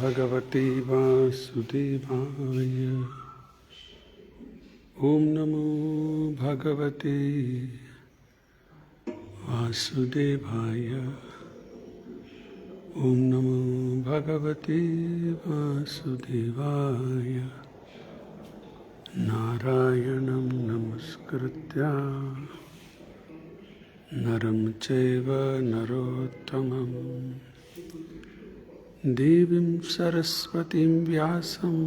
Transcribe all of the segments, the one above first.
भगवते वासुदेवाय। ओम नमो भगवते वासुदेवाय। ओम नमो भगवते वासुदेवाय। नारायणं नमस्कृत्य नरं चैव नरोत्तमं देवीं सरस्वतीं व्यासं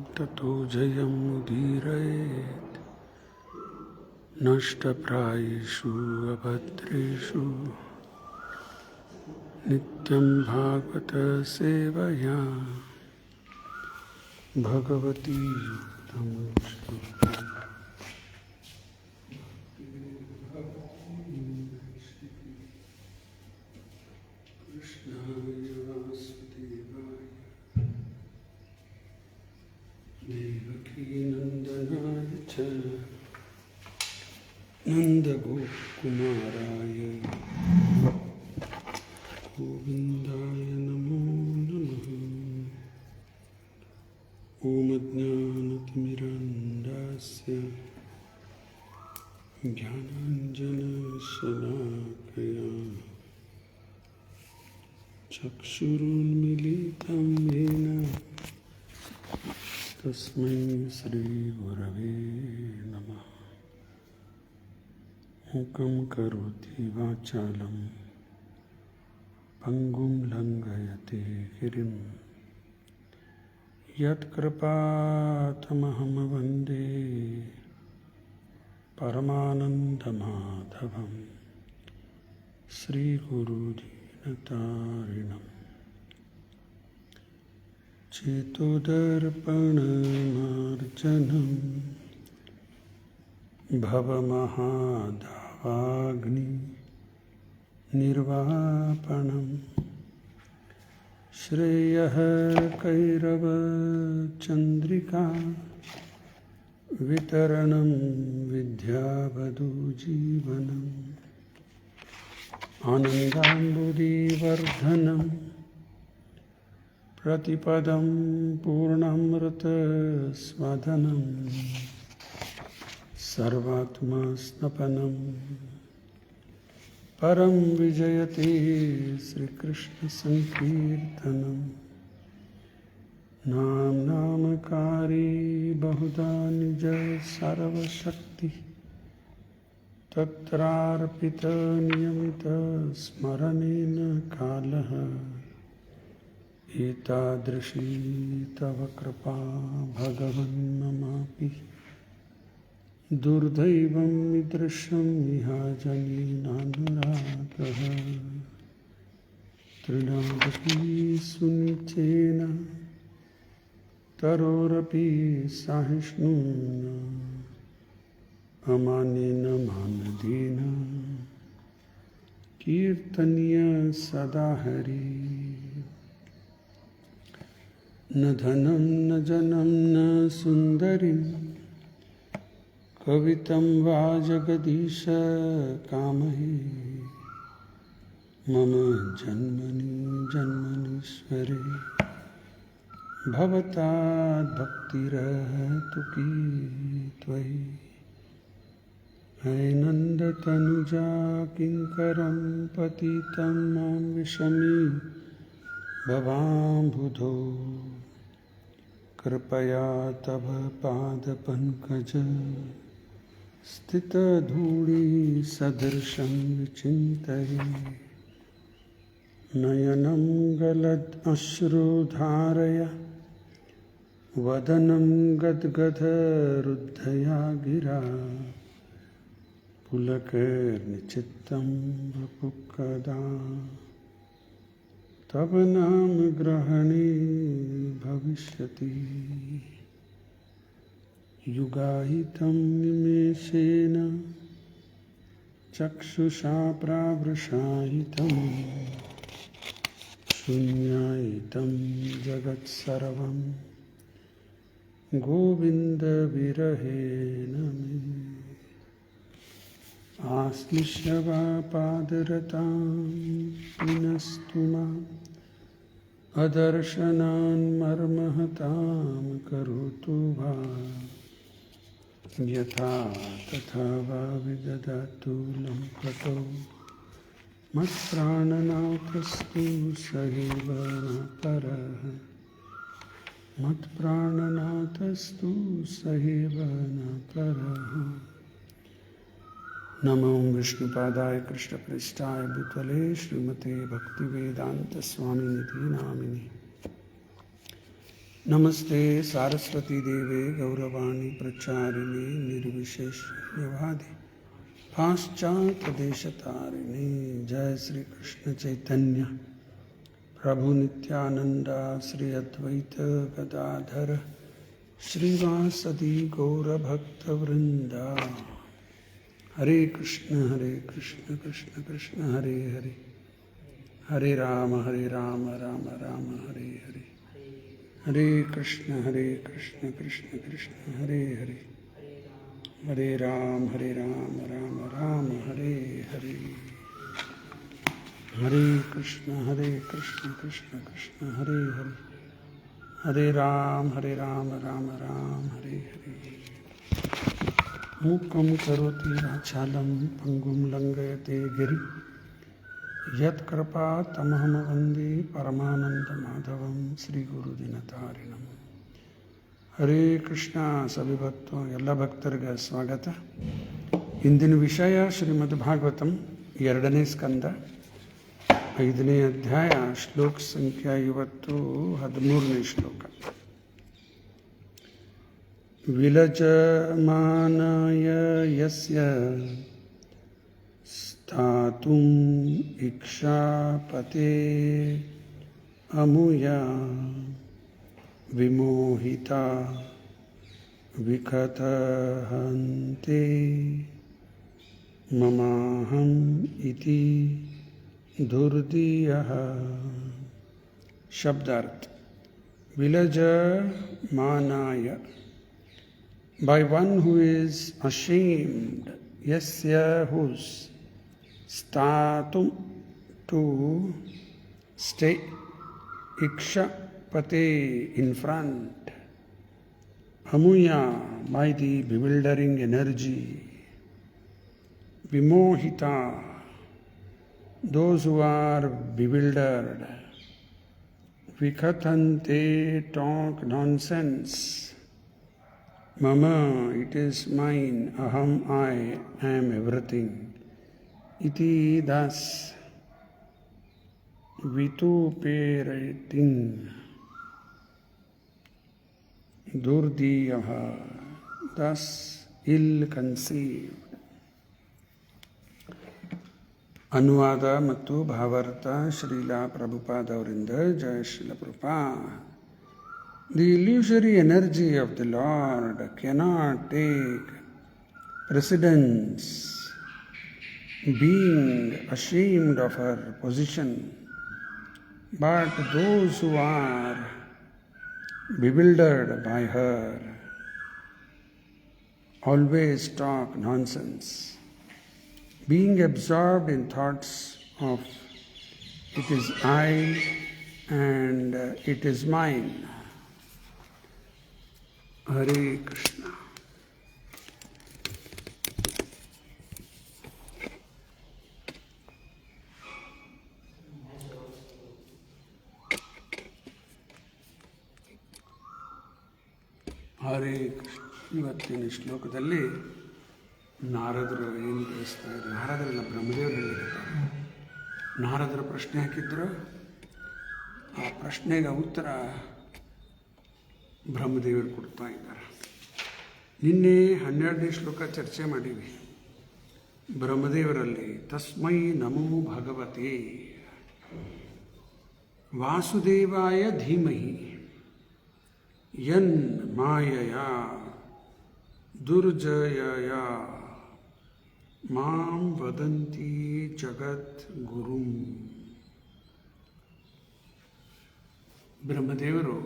ततो जयमुदीरयेत्। नष्टप्रायेषु अभद्रेषु नित्यं भागवत सेवया भगवती युक्तं कृष्णाय वासुदेवाय देवकीनन्दनाय च नन्दगोपकुमाराय गोविन्दाय नमो नमः। ॐ ज्ञानतिमिरान्धस्य ज्ञानाञ्जनशलाकया चक्षुरुन्मीलितं येन तस्मै श्रीगुरवे नमः। मूकं करोति वाचालं पङ्गुं लङ्घयते गिरिं यत्कृपातमहं वन्दे परमानन्दमाधवं श्रीगुरुदीनतारिणम्। चेतोदर्पणमार्जनं भवमहादावाग्नि निर्वापणम्। श्रेयः कैरवचन्द्रिका वितरणं विद्यावधूजीवनम्। आनन्दाम्बुधिवर्धनं प्रतिपदं पूर्णामृतस्वदनं सर्वात्मस्नपनं परं विजयते श्रीकृष्णसङ्कीर्तनं। नामकारी बहुधा निज सर्वशक्ति तत्रार्पितनियमितस्मरणेन कालः एतादृशी तव कृपा भगवन्ममापि दुर्दैवं ईदृशं इहाजनेनानुरागः। तृणावपि सुनिचेन तरोरपि सहिष्णुना अमानेन मानदेन कीर्तनीय सदा हरि। न धनं न जनं न सुन्दरीं कवितं वा जगदीश कामहे। मम जन्मनि जन्मनीश्वरे भवताद्भक्तिरहतु की त्वयि। नन्दतनुजा किङ्करं पतितं मां विषमी भवाम्बुधो। कृपया तव पादपङ्कज स्थितधूळिसदृशं विचिन्तये। नयनं गलदश्रुधारय वदनं गद्गदरुद्धया गिरा। पुलकर्निचित्तं वपुः तव नाम ग्रहणे भविष्यति। युगाहितं निमेषेण चक्षुषा प्रावृषाहितं। शून्यायितं जगत्सर्वं गोविन्दविरहेण मे। आश्लिष्य वा पादरतां पुनस्तु माम् ಅದರ್ಶನಾನ್ ಮರ್ಮಹತಾಂ ಕರೋತು ಭಾ ಯಥಾ ತಥಾ ವಾ ವಿದಧಾತು ಲಂಪಟೋ ಮತ್ಪ್ರಾಣನಾಥಸ್ತು ಸಹೈವ ನ ಪರಃ ಮತ್ಪ್ರಾಣನಾಥಸ್ತು ಸಹೈವ ನ ಪರಃ. ನಮೋ ವಿಷ್ಣುಪಾದಾಯ ಕೃಷ್ಣಪ್ರೇಷ್ಠಾಯ ಭೂತಲೆ ಶ್ರೀಮತೆ ಭಕ್ತಿವೇದಾಂತ ಸ್ವಾಮಿನಿಧಿ ನಾಮಿನಿ. ನಮಸ್ತೆ ಸಾರಸ್ವತಿ ದೇವೆ ಗೌರವಾಣಿ ಪ್ರಚಾರಿಣಿ ನಿರ್ವಿಶೇಷವ್ಯವಾದಿ ಪಾಶ್ಚಾತ್ಯ ದೇಶತಾರಿಣಿ. ಜಯ ಶ್ರೀ ಕೃಷ್ಣ ಚೈತನ್ಯ ಪ್ರಭು ನಿತ್ಯಾನಂದ ಶ್ರೀ ಅದ್ವೈತ ಗದಾಧರ ಶ್ರೀವಾಸದಿ ಗೌರಭಕ್ತವೃಂದ. ಹರೇ ಕೃಷ್ಣ ಕೃಷ್ಣ ಕೃಷ್ಣ ಹರೇ ಹರೇ, ಹರೇ ರಾಮ ರಾಮ ರಾಮ ಹರೇ ಹರೇ, ಹರೇ ಕೃಷ್ಣ ಕೃಷ್ಣ ಕೃಷ್ಣ ಹರೇ ಹರೇ, ಹರೇ ರಾಮ ರಾಮ ರಾಮ ಹರೇ ಹರೇ, ಹರೇ ಕೃಷ್ಣ ಕೃಷ್ಣ ಕೃಷ್ಣ ಹರೇ ಹರೇ, ಹರೇ ರಾಮ ರಾಮ ರಾಮ ಹರೇ ಹರೇ. ಮೂಕಂ ಕರೋತಿ ವಾಚಾಲಂ ಪಂಗುಂ ಲಂಘಯತೆ ಗಿರಿ ಯತ್ಕೃಪಾತಮಹಂ ವಂದೇ ಪರಮಾನಂದ ಮಾಧವಂ ಶ್ರೀ ಗುರು ದಿನತಾರಿಣಂ. ಹರೇ ಕೃಷ್ಣ. ಸವಿಭಕ್ತ ಎಲ್ಲ ಭಕ್ತರಿಗೆ ಸ್ವಾಗತ. ಇಂದಿನ ವಿಷಯ ಶ್ರೀಮದ್ ಭಾಗವತಂ 2ನೇ ಸ್ಕಂದ 5ನೇ ಅಧ್ಯಾಯ ಶ್ಲೋಕ ಸಂಖ್ಯೆ 13ನೇ ಶ್ಲೋಕ. ವಿಲಜಮಾನಾಯ ಯಸ್ಯ ಸ್ಥಾತುಂ ಇಕ್ಷಾಪತೆ ಅಮೂಯಾ ವಿಮೋಹಿತಾ ವಿಕಥಹಂತೆ ಮಮಾಹಂ ಇತಿ ದುರ್ದಿಯಃ. ಶಬ್ದಾರ್ಥ. ವಿಲಜಮಾನಾಯ, by one who is ashamed, yasya whose, statum to stay, ikshapate in front, amuya by the bewildering energy, vimohita those who are bewildered, vikatante talk nonsense, Mama, it is mine, aham, I am everything. Iti thus, vituperating, durdiyaha, thus ill-conceived. ಅನುವಾದ ಮತ್ತು ಭಾವಾರ್ಥ ಶ್ರೀಲಾ ಪ್ರಭುಪಾದ ಅವರಿಂದ. ಜಯ Srila Prabhupada. The illusory energy of the Lord cannot take precedence, being ashamed of her position, but those who are bewildered by her always talk nonsense, being absorbed in thoughts of it is I and it is mine. Hare Krishna. Hare Krishna. ಇವತ್ತಿನ ಶ್ಲೋಕದಲ್ಲಿ ನಾರದರು ಏನು ತಿಳಿಸ್ತಾರೆ? ನಾರದರೆಲ್ಲ ಬ್ರಹ್ಮದೇವರು ಹೇಳಿರ್ತಾರೆ. ನಾರದರು ಪ್ರಶ್ನೆ ಹಾಕಿದ್ರು. ಆ ಪ್ರಶ್ನೆಗೆ ಉತ್ತರ ಬ್ರಹ್ಮದೇವರು ಕೊಡ್ತಾ ಇದ್ದಾರೆ. ನಿನ್ನೆ 12ನೇ ಶ್ಲೋಕ ಚರ್ಚೆ ಮಾಡೀವಿ. ಬ್ರಹ್ಮದೇವರಲ್ಲಿ ತಸ್ಮೈ ನಮೋ ಭಗವತೆ ವಾಸುದೇವಾಯ ಧೀಮಹಿ ಯನ್ ಮಾಯಯ ದುರ್ಜಯಯ ಮಾಂ ವದಂತಿ ಜಗತ್ ಗುರುಂ. ಬ್ರಹ್ಮದೇವರು,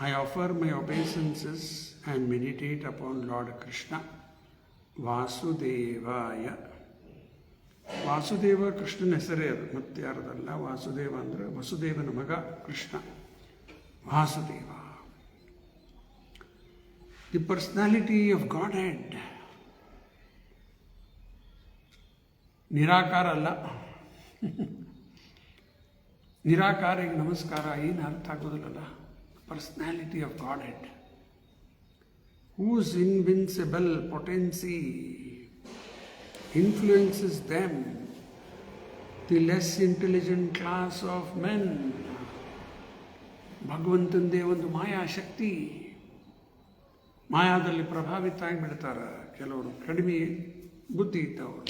I offer my obeisances and meditate upon Lord Krishna, Vasudevaya, Vasudeva ಕೃಷ್ಣನ ಹೆಸರೇ ಅದು, ಮತ್ತೆ ಯಾರದಲ್ಲ. ವಾಸುದೇವ ಅಂದರೆ ವಸುದೇವನ ಮಗ Krishna, Vasudeva. The personality of Godhead. ನಿರಾಕಾರ ಅಲ್ಲ. ನಿರಾಕಾರಿಗೆ ನಮಸ್ಕಾರ ಏನು ಅರ್ಥ ಆಗೋದಿಲ್ಲಲ್ಲ. Personality of Godhead, whose invincible potency influences them, the less intelligent class of men. ಭಗವಂತಂದೇ ಒಂದು ಮಾಯಾಶಕ್ತಿ. ಮಾಯಾದಲ್ಲಿ ಪ್ರಭಾವಿತ ಆಗಿಬಿಡ್ತಾರೆ ಕೆಲವರು, ಕಡಿಮೆ ಬುದ್ಧಿ ಇದ್ದವರು.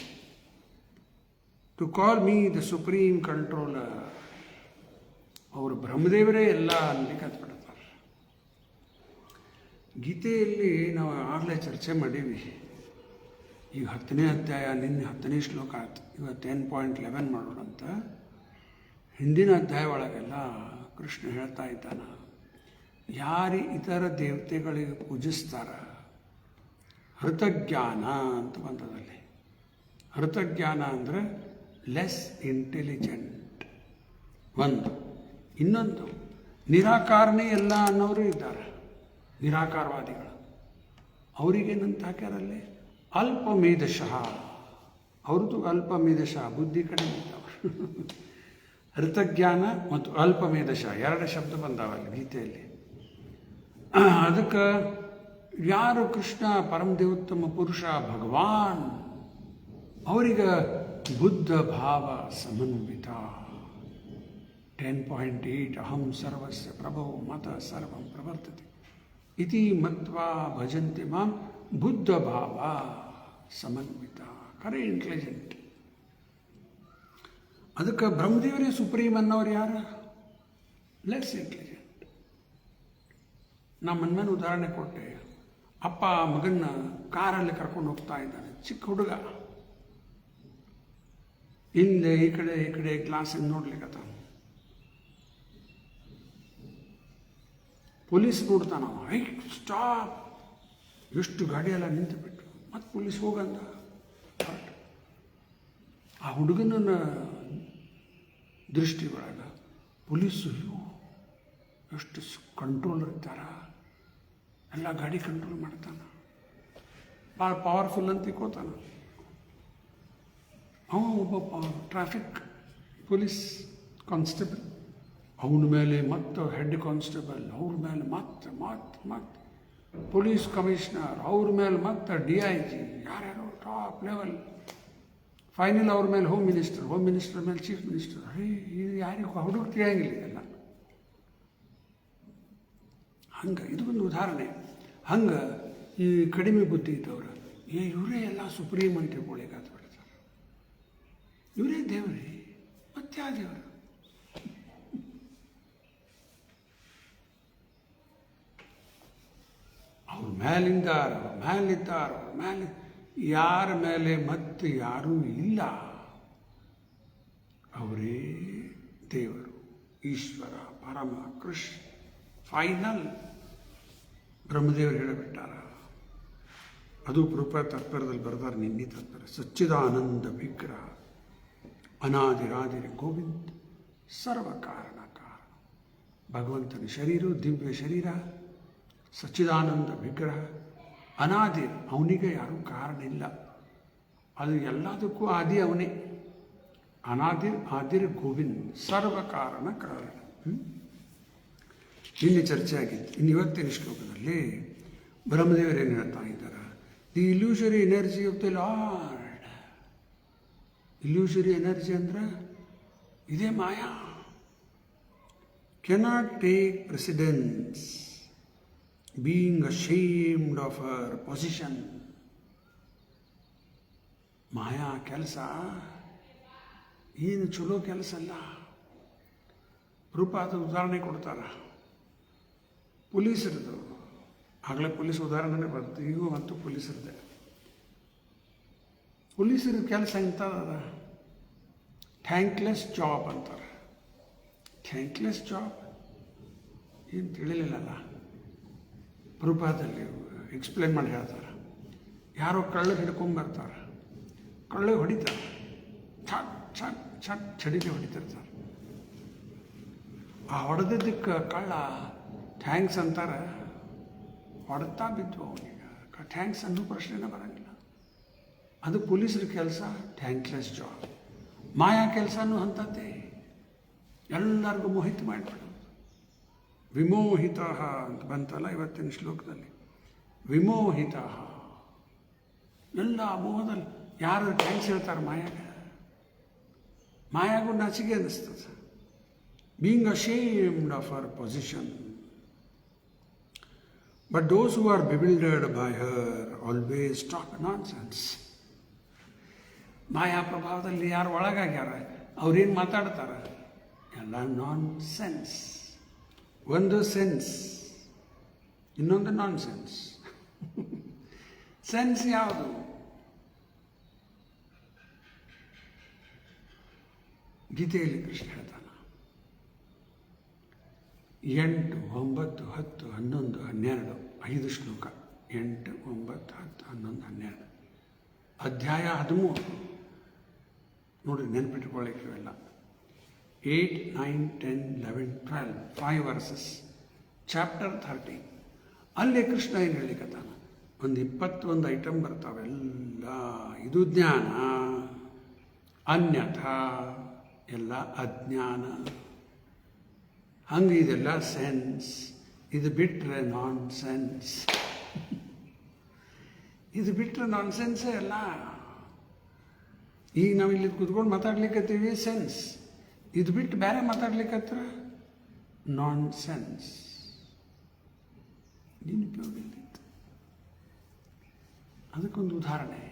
To call me the supreme controller. ಅವರು ಬ್ರಹ್ಮದೇವರೇ ಎಲ್ಲ ಅನ್ಲಿಕ್ಕೆ ಹತ್ಬಿಡ್ತಾರೆ. ಗೀತೆಯಲ್ಲಿ ನಾವು ಆಗಲೇ ಚರ್ಚೆ ಮಾಡೀವಿ. ಈಗ 10ನೇ ಅಧ್ಯಾಯ, ನಿನ್ನೆ 10ನೇ ಶ್ಲೋಕ ಆಯ್ತು, ಇವತ್ತು 10.11 ಮಾಡೋಣಂತ. ಹಿಂದಿನ ಅಧ್ಯಾಯ ಒಳಗೆಲ್ಲ ಕೃಷ್ಣ ಹೇಳ್ತಾ ಇದ್ದಾನ, ಯಾರು ಇತರ ದೇವತೆಗಳಿಗೆ ಪೂಜಿಸ್ತಾರ, ಹೃತಜ್ಞಾನ ಅಂತ ಬಂದದಲ್ಲಿ. ಹೃತಜ್ಞಾನ ಅಂದರೆ ಲೆಸ್ ಇಂಟೆಲಿಜೆಂಟ್ ಒಂದು. ಇನ್ನೊಂದು, ನಿರಾಕಾರನೇ ಎಲ್ಲ ಅನ್ನೋರು ಇದ್ದಾರೆ, ನಿರಾಕಾರವಾದಿಗಳು. ಅವರಿಗೇನಂತ ಹಾಕ್ಯಾರಲ್ಲಿ, ಅಲ್ಪ ಮೇಧಶಃ. ಅವ್ರದ್ದು ಅಲ್ಪ ಮೇಧಶಃ, ಬುದ್ಧಿ ಕಡಿಮೆ ಇದ್ದಾವೆ. ಹೃತಜ್ಞಾನ ಮತ್ತು ಅಲ್ಪ ಮೇಧಶಃ 2 ಶಬ್ದ ಬಂದಾವಲ್ಲಿ ಗೀತೆಯಲ್ಲಿ. ಅದಕ್ಕೆ ಯಾರು ಕೃಷ್ಣ ಪರಮದೇವೋತ್ತಮ ಪುರುಷ ಭಗವಾನ್, ಅವರಿಗೆ ಬುದ್ಧ ಭಾವ ಸಮನ್ವಿತ. 10.8 ಅಹಂ ಸರ್ವಸ್ಯ ಪ್ರಭೋ ಮತ ಸರ್ವಂ ಪ್ರವರ್ತತೆ ಇತಿ ಮತ್ವಾ ಭಜಂತೆ ಮಾಂ ಬುದ್ಧ ಭಾವ ಸಮನ್ವಿತ. ಕರೆ ಇಂಟೆಲಿಜೆಂಟ್. ಅದಕ್ಕೆ ಬ್ರಹ್ಮದೇವರೇ ಸುಪ್ರೀಂ ಅನ್ನೋರು ಯಾರು? Less intelligent. ನಾ ಮೊನ್ನೆ ಉದಾಹರಣೆ ಕೊಟ್ಟೆ. ಅಪ್ಪ ಮಗನ್ನ ಕಾರಲ್ಲಿ ಕರ್ಕೊಂಡು ಹೋಗ್ತಾ ಇದ್ದಾನೆ, ಚಿಕ್ಕ ಹುಡುಗ. ಹಿಂದೆ ಈ ಕಡೆ ಗ್ಲಾಸಿಂದ ನೋಡ್ಲಿಕ್ಕತ್ತ. ಪೊಲೀಸ್ ನೋಡ್ತಾನ, ಐ ಸ್ಟಾಪ್. ಎಷ್ಟು ಗಾಡಿಯೆಲ್ಲ ನಿಂತು ಬಿಟ್ಟು ಮತ್ತೆ ಪೊಲೀಸ್ ಹೋಗಂದ. ಆ ಹುಡುಗನ ದೃಷ್ಟಿ ಒಳಗೆ ಪೊಲೀಸು ಎಷ್ಟು ಕಂಟ್ರೋಲ್ ಇರ್ತಾರ, ಎಲ್ಲ ಗಾಡಿ ಕಂಟ್ರೋಲ್ ಮಾಡ್ತಾನೆ, ಭಾಳ ಪವರ್ಫುಲ್ ಅಂತ ತಿಳ್ಕೋತಾನ. ಅವ ಒಬ್ಬ ಟ್ರಾಫಿಕ್ ಪೊಲೀಸ್ ಕಾನ್ಸ್ಟೇಬಲ್, ಅವನ ಮೇಲೆ ಮತ್ತು ಹೆಡ್ ಕಾನ್ಸ್ಟೇಬಲ್, ಅವ್ರ ಮೇಲೆ ಮತ್ತೆ ಪೊಲೀಸ್ ಕಮಿಷನರ್, ಅವ್ರ ಮೇಲೆ ಮತ್ತು DIG, ಯಾರ್ಯಾರೋ ಟಾಪ್ ಲೆವೆಲ್. ಫೈನಲ್ ಅವ್ರ ಮೇಲೆ ಹೋಮ್ ಮಿನಿಸ್ಟರ್ ಮೇಲೆ ಚೀಫ್ ಮಿನಿಸ್ಟರ್. ಇದು ಯಾರಿಗೂ ಹುಡುಗ ತಿಳಿಯಂಗಿಲ್ಲ ಇದೆಲ್ಲ. ಹಂಗೆ ಇದು ಒಂದು ಉದಾಹರಣೆ. ಹಂಗೆ ಈ ಕಡಿಮೆ ಬುದ್ಧಿ ಇದ್ದವ್ರು ಇವರೇ ಎಲ್ಲ ಸುಪ್ರೀಂ ಅಂತ ತಿಳ್ಕೊಳ್ಳಿಕ್ಕೆ ಬಿಡ್ತಾರೆ. ಇವರೇ ದೇವ್ರಿ, ಮತ್ತೆ ಆ ದೇವರು. ಅವ್ರ ಮೇಲಿದ್ದಾರೆ, ಅವ್ರ ಮೇಲೆ ಯಾರ ಮೇಲೆ ಮತ್ತೆ ಯಾರೂ ಇಲ್ಲ. ಅವರೇ ದೇವರು, ಈಶ್ವರ, ಪರಮ ಕೃಷ್ಣ. ಫೈನಲ್ ಬ್ರಹ್ಮದೇವರು ಹೇಳಿಬಿಟ್ಟಾರ. ಅದು ರೂಪ ತಾತ್ಪರ್ಯದಲ್ಲಿ ಬರ್ತಾರೆ, ನಿನ್ನೆ ತಾತ್ಪರ್ಯ. ಸಚ್ಚಿದಾನಂದ ವಿಗ್ರಹ ಅನಾದಿರಾದಿರ ಗೋವಿಂದ ಸರ್ವ ಕಾರಣ. ಭಗವಂತನ ಶರೀರ, ದಿವ್ಯ ಶರೀರ, ಸಚ್ಚಿದಾನಂದ ವಿಗ್ರಹ, ಅನಾದಿ. ಅವನಿಗೆ ಯಾರೂ ಕಾರಣ ಇಲ್ಲ, ಅದು ಎಲ್ಲದಕ್ಕೂ ಆದಿ ಅವನೇ. ಆದಿರ್ ಗೋವಿಂದ್ ಸರ್ವ ಕಾರಣ. ನಿನ್ನೆ ಚರ್ಚೆ ಆಗಿತ್ತು. ಇನ್ನು ಇವತ್ತಿನ ಶ್ಲೋಕದಲ್ಲಿ ಬ್ರಹ್ಮದೇವರೇನು ಹೇಳ್ತಾ ಇದ್ದಾರೆ? The illusory energy of the Lord. Illusory energy ಅಂದ್ರೆ ಇದೇ ಮಾಯಾ. Cannot take precedence, being ashamed of her position. ಮಾಯಾ ಕೆಲಸ ಏನು ಚಲೋ ಕೆಲಸ ಅಲ್ಲ. ರೂಪಾದ ಉದಾಹರಣೆ ಕೊಡ್ತಾರ. ಪೊಲೀಸರದು ಆಗಲೇ ಪೊಲೀಸ್ ಉದಾಹರಣೆ ಬರುತ್ತೆ, ಈಗೂ ಮತ್ತು ಪೊಲೀಸರದೇ. ಪೊಲೀಸರ ಕೆಲಸ ಎಂಥದ? ಥ್ಯಾಂಕ್ಲೆಸ್ ಜಾಬ್ ಅಂತಾರೆ. ಥ್ಯಾಂಕ್ಲೆಸ್ ಜಾಬ್ ಏನು ತಿಳಿಲಿಲ್ಲಲ್ಲ. ರೂಪದಲ್ಲಿ ಎಕ್ಸ್ಪ್ಲೇನ್ ಮಾಡಿ ಹೇಳ್ತಾರೆ. ಯಾರೋ ಕಳ್ಳಗೆ ಹಿಡ್ಕೊಂಬರ್ತಾರೆ, ಕಳ್ಳಗೆ ಹೊಡಿತಾರೆ. ಛಟ್ ಛಟ್ ಛಟ್ ಚಡಿಗೆ ಹೊಡಿತಿರ್ತಾರೆ. ಆ ಹೊಡೆದಿದ್ದಕ್ಕೆ ಕಳ್ಳ ಥ್ಯಾಂಕ್ಸ್ ಅಂತಾರೆ, ಹೊಡೆತಾ ಬಿದ್ದು ಅವನಿಗೆ ಥ್ಯಾಂಕ್ಸ್ ಅನ್ನೋ ಪ್ರಶ್ನೆನೇ ಬರೋಂಗಿಲ್ಲ. ಅದು ಪೊಲೀಸರ ಕೆಲಸ, ಥ್ಯಾಂಕ್ಲೆಸ್ ಜಾಬ್. ಮಾಯಾ ಕೆಲಸನೂ ಅಂಥದ್ದೇ, ಎಲ್ಲರಿಗೂ ಮೋಹಿತ ಮಾಡಿಬಿಡೋದು. ವಿಮೋಹಿತ ಅಂತ ಬಂತಲ್ಲ ಇವತ್ತಿನ ಶ್ಲೋಕದಲ್ಲಿ, ವಿಮೋಹಿತ. ಎಲ್ಲ ಮೋಹದಲ್ಲಿ ಯಾರು ಥ್ಯಾಂಕ್ಸ್ ಹೇಳ್ತಾರೆ ಮಾಯಾಗೂ ನಾಚಿಕೆ ಅನ್ನಿಸ್ತದೆ. Being ashamed of our position. But those who are bewildered by her always talk nonsense. ಮಾಯಾ ಪ್ರಭಾವದಲ್ಲಿ ಯಾರು ಒಳಗಾಗ್ಯಾರ ಅವ್ರೇನು ಮಾತಾಡ್ತಾರೆ? ಎಲ್ಲ ನಾನ್ ಸೆನ್ಸ್. ಒಂದು ಸೆನ್ಸ್, ಇನ್ನೊಂದು ನಾನ್ ಸೆನ್ಸ್. ಸೆನ್ಸ್ ಯಾವುದು? ಗೀತೆಯಲ್ಲಿ ಕೃಷ್ಣ ಹೇಳ್ತಾನೆ, 8, 9, 10, 11, 12 5 ಶ್ಲೋಕ. 8, 9, 10, 11, 12 ಅಧ್ಯಾಯ 13 ನೋಡಿ, ನೆನಪಿಟ್ಕೊಳ್ಳಿಕ್ಕೆ ಇವೆಲ್ಲ. 8, 9, 10, 11, 12 5 ವರ್ಸಸ್. ಚಾಪ್ಟರ್ 13 ಅಲ್ಲೇ ಕೃಷ್ಣ ಏನು ಹೇಳಿಕತ್ತಾನ, ಒಂದು 21 ಐಟಮ್ ಬರ್ತಾವೆಲ್ಲ. ಇದು ಜ್ಞಾನ, ಅನ್ಯಥಾ ಎಲ್ಲ ಅಜ್ಞಾನ. ಹಂಗೆ ಇದೆಲ್ಲ ಸೆನ್ಸ್, ಇದು ಬಿಟ್ಟರೆ ನಾನ್ ಸೆನ್ಸ್. ಇದು ಬಿಟ್ಟರೆ ನಾನ್ ಸೆನ್ಸೇ ಅಲ್ಲ. ಈಗ ನಾವು ಇಲ್ಲಿ ಕೂತ್ಕೊಂಡು ಮಾತಾಡ್ಲಿಕ್ಕತ್ತೀವಿ, ಸೆನ್ಸ್. ಇದು ಬಿಟ್ಟು ಬೇರೆ ಮಾತಾಡ್ಲಿಕ್ಕತ್ರ ನಾನ್ ಸೆನ್ಸ್. ನೆನಪಿತ್ತು. ಅದಕ್ಕೊಂದು ಉದಾಹರಣೆ,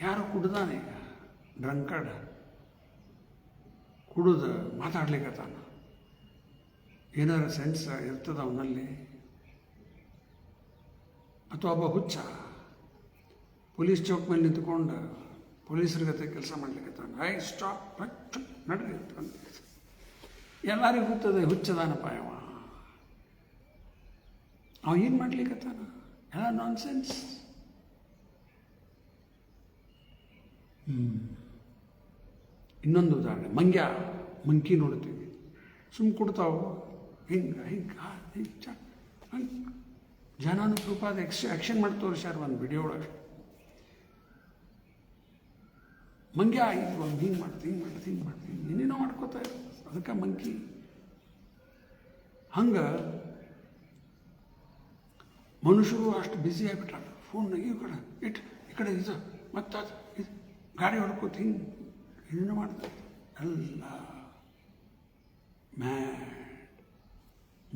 ಯಾರು ಕುಡ್ದಾನೆ, ಈಗ ಡ್ರಂಕರ್ಡ್ ಕುಡಿದು ಮಾತಾಡ್ಲಿಕ್ಕತ್ತಾನ, ಏನಾರ ಸೆನ್ಸ್ ಇರ್ತದ ಅವನಲ್ಲಿ? ಅಥವಾ ಒಬ್ಬ ಹುಚ್ಚ ಪೊಲೀಸ್ ಚೌಕ್ ಮೇಲೆ ನಿಂತ್ಕೊಂಡು ಪೊಲೀಸರ ಜೊತೆ ಕೆಲಸ ಮಾಡ್ಲಿಕ್ಕತ್ತಾನ, ಐ ಸ್ಟಾಪ್ ನಡ್ರಿ ಅಂತ. ಎಲ್ಲರಿಗೂ ಗೊತ್ತದೆ ಹುಚ್ಚದಾನಪ್ಪ ಅವ ಏನು ಮಾಡ್ಲಿಕ್ಕತ್ತಾನ? ಎಲ್ಲ ನಾನ್ ಸೆನ್ಸ್. ಇನ್ನೊಂದು ಉದಾಹರಣೆ, ಮಂಕಿ ನೋಡ್ತೀವಿ, ಸುಮ್ಮ ಕೊಡ್ತಾವು ಹಿಂಗೆ ಜನಾನುರೂಪಾದ ಆ್ಯಕ್ಷನ್ ಮಾಡಿ ತೋರಿಸ್ಯಾರ ಒಂದು ವಿಡಿಯೋ ಒಳಗೆ. ಮಂಗ್ಯ ಇದು ಹಿಂಗೆ ಮಾಡ್ತೀನಿ ಏನೇನೋ ಮಾಡ್ಕೋತಾ ಇರೋದು, ಅದಕ್ಕೆ ಮಂಕಿ. ಹಂಗೆ ಮನುಷ್ಯರು ಅಷ್ಟು ಬ್ಯುಸಿ ಆಗಿಬಿಟ್ಟಾರ. ಫೋನ್ ಈ ಕಡೆ ಇದು ಮತ್ತು ಇದು ಗಾಡಿ ಹೊಡ್ಕೋತ ಹಿಂಗೆ ಏನೇನೋ ಮಾಡ್ತಾರೆ. ಎಲ್ಲ ಮ್ಯಾಡ್.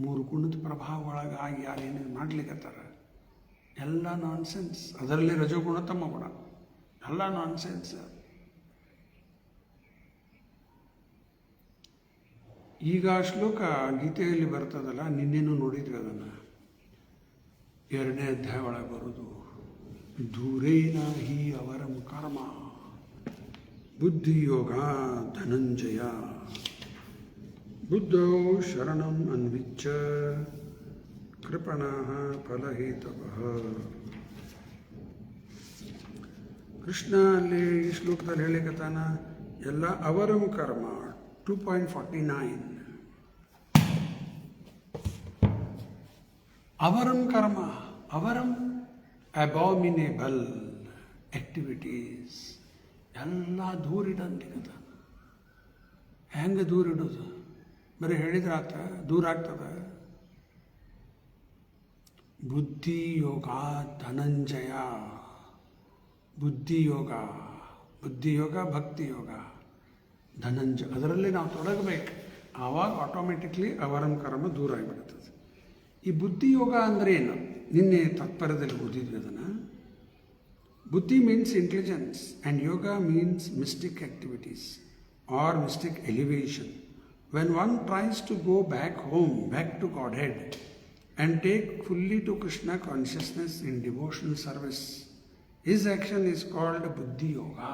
3 ಗುಣದ ಪ್ರಭಾವ ಒಳಗಾಗಿ ಯಾರೇನೇನು ಮಾಡ್ಲಿಕ್ಕತ್ತಾರ ಎಲ್ಲ ನಾನ್ ಸೆನ್ಸ್. ಅದರಲ್ಲಿ ರಜೋಗುಣ ತಮ್ಮ ಗುಣ ಎಲ್ಲ ನಾನ್ ಸೆನ್ಸ್. ಈಗ ಶ್ಲೋಕ ಗೀತೆಯಲ್ಲಿ ಬರ್ತದಲ್ಲ, ನಿನ್ನೇನು ನೋಡಿದ್ವಿ ಅದನ್ನು. 2ನೇ ಅಧ್ಯಾಯ ಒಳಗೆ ಬರೋದು, ದೂರೇನ ಹಿ ಅವರಂ ಕರ್ಮ ಬುದ್ಧಿಯೋಗ ಧನಂಜಯ ಬುದ್ಧೋ ಶರಣಂ ಅನ್ವಿಚ್ಛ ಕೃಪಣಃ ಫಲಹೇತವಃ. ಕೃಷ್ಣ ಅಲ್ಲಿ ಈ ಶ್ಲೋಕದಲ್ಲಿ ಹೇಳಿಕತ್ತಾನ, ಎಲ್ಲ ಅವರಂ ಕರ್ಮ. 2.49 ಅವರಂ ಕರ್ಮ, ಅವರಂ ಅಬಾಮಿನೇಬಲ್ ಆಕ್ಟಿವಿಟೀಸ್ ಎಲ್ಲ ದೂರಿಡಂತಿಕತ್ತಾನ. ಹೆಂಗೆ ದೂರಿಡೋದು? ಬರೀ ಹೇಳಿದ್ರೆ ದೂರ ಆಗ್ತದ. ಬುದ್ಧಿಯೋಗ ಧನಂಜಯ. ಬುದ್ಧಿಯೋಗ ಭಕ್ತಿಯೋಗ ಧನಂಜಯ, ಅದರಲ್ಲಿ ನಾವು ತೊಡಗಬೇಕು. ಆವಾಗ ಆಟೋಮೆಟಿಕ್ಲಿ ಅವರಂ ಕರ್ಮ ದೂರ ಆಗಿಬಿಡ್ತದೆ. ಈ ಬುದ್ಧಿಯೋಗ ಅಂದರೆ ಏನು? ನಿನ್ನೆ ತಾತ್ಪರ್ಯದಲ್ಲಿ ಓದಿದ್ವಿ ಅದನ್ನು. ಬುದ್ಧಿ means intelligence and yoga means mistake activities are mistake elevation. When one tries to go back home, back to Godhead, and take fully to Krishna consciousness in devotional service, his action is called Buddhi Yoga.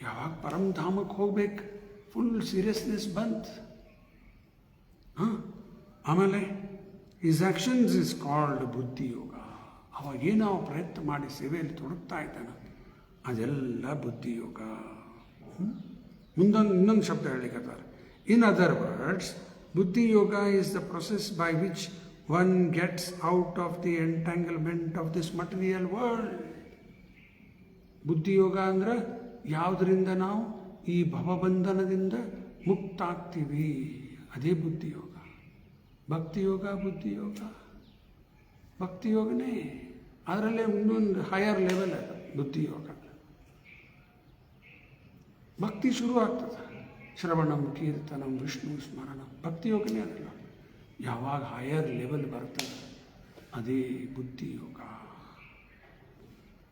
ಯಾವಾಗ ಪರಮಧಾಮಕ್ಕೆ ಹೋಗ್ಬೇಕು, full seriousness ಬಂತು. ಆಮೇಲೆ his actions is called ಬುದ್ಧಿ ಯೋಗ. ಅವಾಗೇನು ನಾವು ಪ್ರಯತ್ನ ಮಾಡಿ ಸೇವೆಯಲ್ಲಿ ತೊಡಗ್ತಾ ಇದ್ದಾನೆ, ಅದೆಲ್ಲ ಬುದ್ಧಿಯೋಗ. ಇನ್ನೊಂದು ಶಬ್ದ ಹೇಳಿಕತ್ತಾರೆ. ಇನ್ other words, buddhi yoga is the process by which one gets out of the entanglement of this material world. ಬುದ್ಧಿಯೋಗ ಅಂದ್ರೆ ಯಾವುದರಿಂದ ನಾವು ಈ ಭವಬಂಧನದಿಂದ ಮುಕ್ತ ಆಗ್ತೀವಿ, ಅದೇ ಬುದ್ಧಿಯೋಗ. ಭಕ್ತಿಯೋಗ ಬುದ್ಧಿಯೋಗ, ಭಕ್ತಿಯೋಗನೇ ಅದರಲ್ಲೇ ಇನ್ನೊಂದು ಹೈಯರ್ ಲೆವೆಲ್ ಅದು ಬುದ್ಧಿಯೋಗ. ಭಕ್ತಿ ಶುರು ಆಗ್ತದೆ, ಶ್ರವಣಂ ಕೀರ್ತನಂ ವಿಷ್ಣು ಸ್ಮರಣಂ, ಭಕ್ತಿಯೋಗನೇ ಅದಲ್ಲ. ಯಾವಾಗ ಹೈಯರ್ ಲೆವೆಲ್ ಬರ್ತದೆ ಅದೇ ಬುದ್ಧಿಯೋಗ.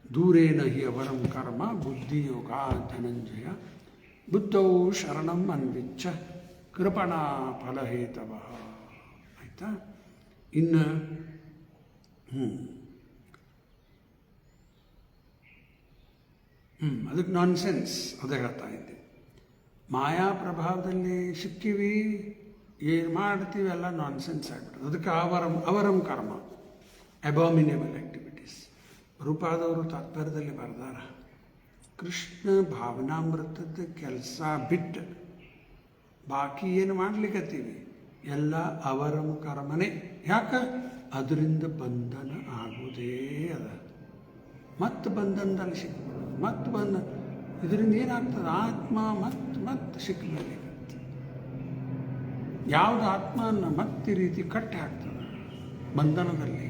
ದೂರೇನ ಹಿ ಅವರಂ ಕರ್ಮ ಬುದ್ಧಿಯೋಗ ಧನಂಜಯ, ಬುದ್ಧೌ ಶರಣಂ ಅನ್ವಿಚ್ಛ ಕೃಪಣಾ ಫಲಹೇತವ. ಆಯಿತಾ? ಇನ್ನು ಅದಕ್ಕೆ ನಾನ್ಸೆನ್ಸ್ ಅದೇ ಹೇಳ್ತಾ ಇದ್ದೆ. ಮಾಯಾ ಪ್ರಭಾವದಲ್ಲಿ ಸಿಕ್ಕಿವಿ, ಏನು ಮಾಡ್ತೀವಿ ಎಲ್ಲ ನಾನ್ಸೆನ್ಸ್ ಆಗಿಬಿಡ್ತದೆ. ಅದಕ್ಕೆ ಅವರಂ ಕರ್ಮ, ಅಬಾಮಿನೇಬಲ್ ಆ್ಯಕ್ಟಿವಿಟೀಸ್. ರೂಪಾದವರು ತಾತ್ಪರ್ಯದಲ್ಲಿ ಬರ್ದಾರ, ಕೃಷ್ಣ ಭಾವನಾಮೃತದ ಕೆಲಸ ಬಿಟ್ಟು ಬಾಕಿ ಏನು ಮಾಡ್ಲಿಕ್ಕತ್ತೀವಿ ಎಲ್ಲ ಅವರಂ ಕರ್ಮನೇ. ಯಾಕೆ? ಅದರಿಂದ ಬಂಧನ ಆಗುವುದೇ ಅದ. ಮತ್ತೆ ಬಂಧನದಲ್ಲಿ ಸಿಕ್ಬಿಡೋದು, ಮತ್ತೆ ಬಂಧನ. ಇದರಿಂದ ಏನಾಗ್ತದೆ? ಆತ್ಮ ಮತ್ತೆ ಸಿಕ್ಕಬೇಕಂತ. ಯಾವುದು ಆತ್ಮನ ಮತ್ತೆ ರೀತಿ ಕಟ್ಟಿ ಹಾಕ್ತದೆ ಬಂಧನದಲ್ಲಿ,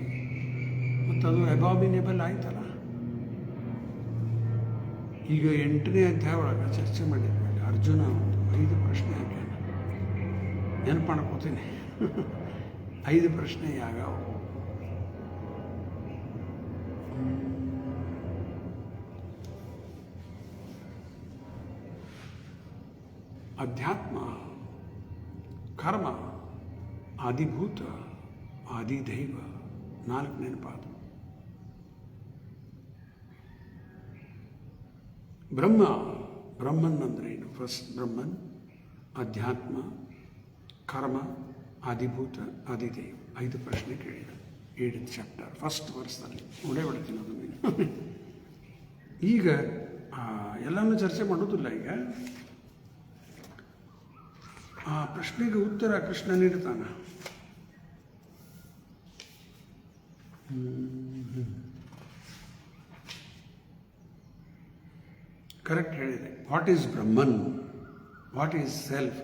ಮತ್ತು ಅದು ಅಬಾಮಿನೇಬಲ್ ಆಯ್ತಲ್ಲ. ಈಗ 8ನೇ ಅಧ್ಯಾಯ ಒಳಗೆ ಚರ್ಚೆ ಮಾಡಿದ್ಮೇಲೆ ಅರ್ಜುನ ಒಂದು 5 ಪ್ರಶ್ನೆ ಹಾಕ್ಯಾನ. ನೆನಪು ಮಾಡ್ಕೋತೀನಿ 5 ಪ್ರಶ್ನೆ ಯಾವ್ಯಾವ? ಅಧ್ಯಾತ್ಮ, ಕರ್ಮ, ಆದಿಭೂತ, ಆದಿದೈವ, 4 ನೆನಪಾದ. ಬ್ರಹ್ಮನ್ ಅಂದ್ರೆ ಏನು? ಫಸ್ಟ್ ಬ್ರಹ್ಮನ್, ಅಧ್ಯಾತ್ಮ, ಕರ್ಮ, ಆದಿಭೂತ, ಆದಿದೈವ. 5 ಪ್ರಶ್ನೆ ಕೇಳಿದ 7th ಚಾಪ್ಟರ್ ಫಸ್ಟ್ ವರ್ಸ್ನಲ್ಲಿ. ನೋಡೇ ಬಿಡ್ತೀನಿ ಅದು ನೀನು. ಈಗ ಎಲ್ಲನೂ ಚರ್ಚೆ ಮಾಡೋದಿಲ್ಲ. ಈಗ ಆ ಪ್ರಶ್ನೆಗೆ ಉತ್ತರ ಕೃಷ್ಣ ನೀಡ್ತಾನ. ಕರೆಕ್ಟ್ ಹೇಳಿದೆ. What is Brahman, what is self,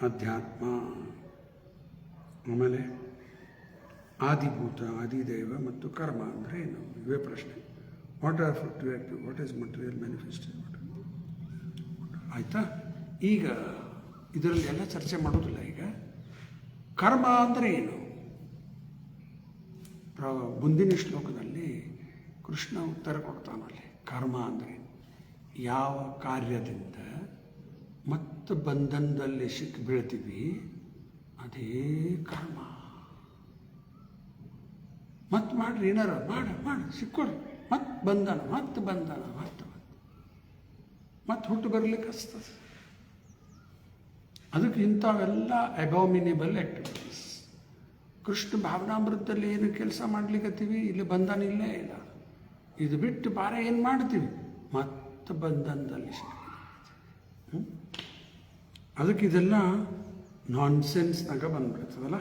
ಅಧ್ಯಾತ್ಮ, ಆಮೇಲೆ ಆದಿಭೂತ, ಆದಿದೈವ ಮತ್ತು ಕರ್ಮ ಅಂದರೆ ಏನು? ಇವೇ ಪ್ರಶ್ನೆ. What are fruitive, what is material manifestation. ಆಯಿತಾ? ಈಗ ಇದರಲ್ಲಿ ಎಲ್ಲ ಚರ್ಚೆ ಮಾಡೋದಿಲ್ಲ. ಈಗ ಕರ್ಮ ಅಂದರೆ ಏನು? ಮುಂದಿನ ಶ್ಲೋಕದಲ್ಲಿ ಕೃಷ್ಣ ಉತ್ತರ ಕೊಡ್ತಾನಲ್ಲಿ. ಕರ್ಮ ಅಂದರೆ ಯಾವ ಕಾರ್ಯದಿಂದ ಮತ್ತು ಬಂಧನದಲ್ಲಿ ಸಿಕ್ಕಿ ಬೀಳ್ತೀವಿ ಅದೇ ಕರ್ಮ. ಮತ್ತೆ ಮಾಡ್ರಿ, ಏನಾರ ಮಾಡಿ ಸಿಕ್ಕೊಡ್ರಿ, ಮತ್ತೆ ಬಂಧನ, ಮತ್ತೆ ಹುಟ್ಟು ಬರಲಿಕ್ಕೆ ಹಚ್ತದೆ. ಅದಕ್ಕೆ ಇಂಥವೆಲ್ಲ ಅಬಾಮಿನೇಬಲ್ ಆ್ಯಕ್ಟಿವಿಟೀಸ್. ಕೃಷ್ಣ ಭಾವನಾಮೃತದಲ್ಲಿ ಏನು ಕೆಲಸ ಮಾಡ್ಲಿಕ್ಕತ್ತೀವಿ, ಇಲ್ಲಿ ಬಂಧನ ಇಲ್ಲೇ ಇಲ್ಲ. ಇದು ಬಿಟ್ಟು ಬಾರೆ ಏನು ಮಾಡ್ತೀವಿ, ಮತ್ತೆ ಬಂಧನದಲ್ಲಿ ಸಿಗ್ತೀವಿ. ಅದಕ್ಕೆ ಇದೆಲ್ಲ ನಾನ್ಸೆನ್ಸ್ನಾಗ ಬಂದ್ಬಿಡ್ತದಲ್ಲ.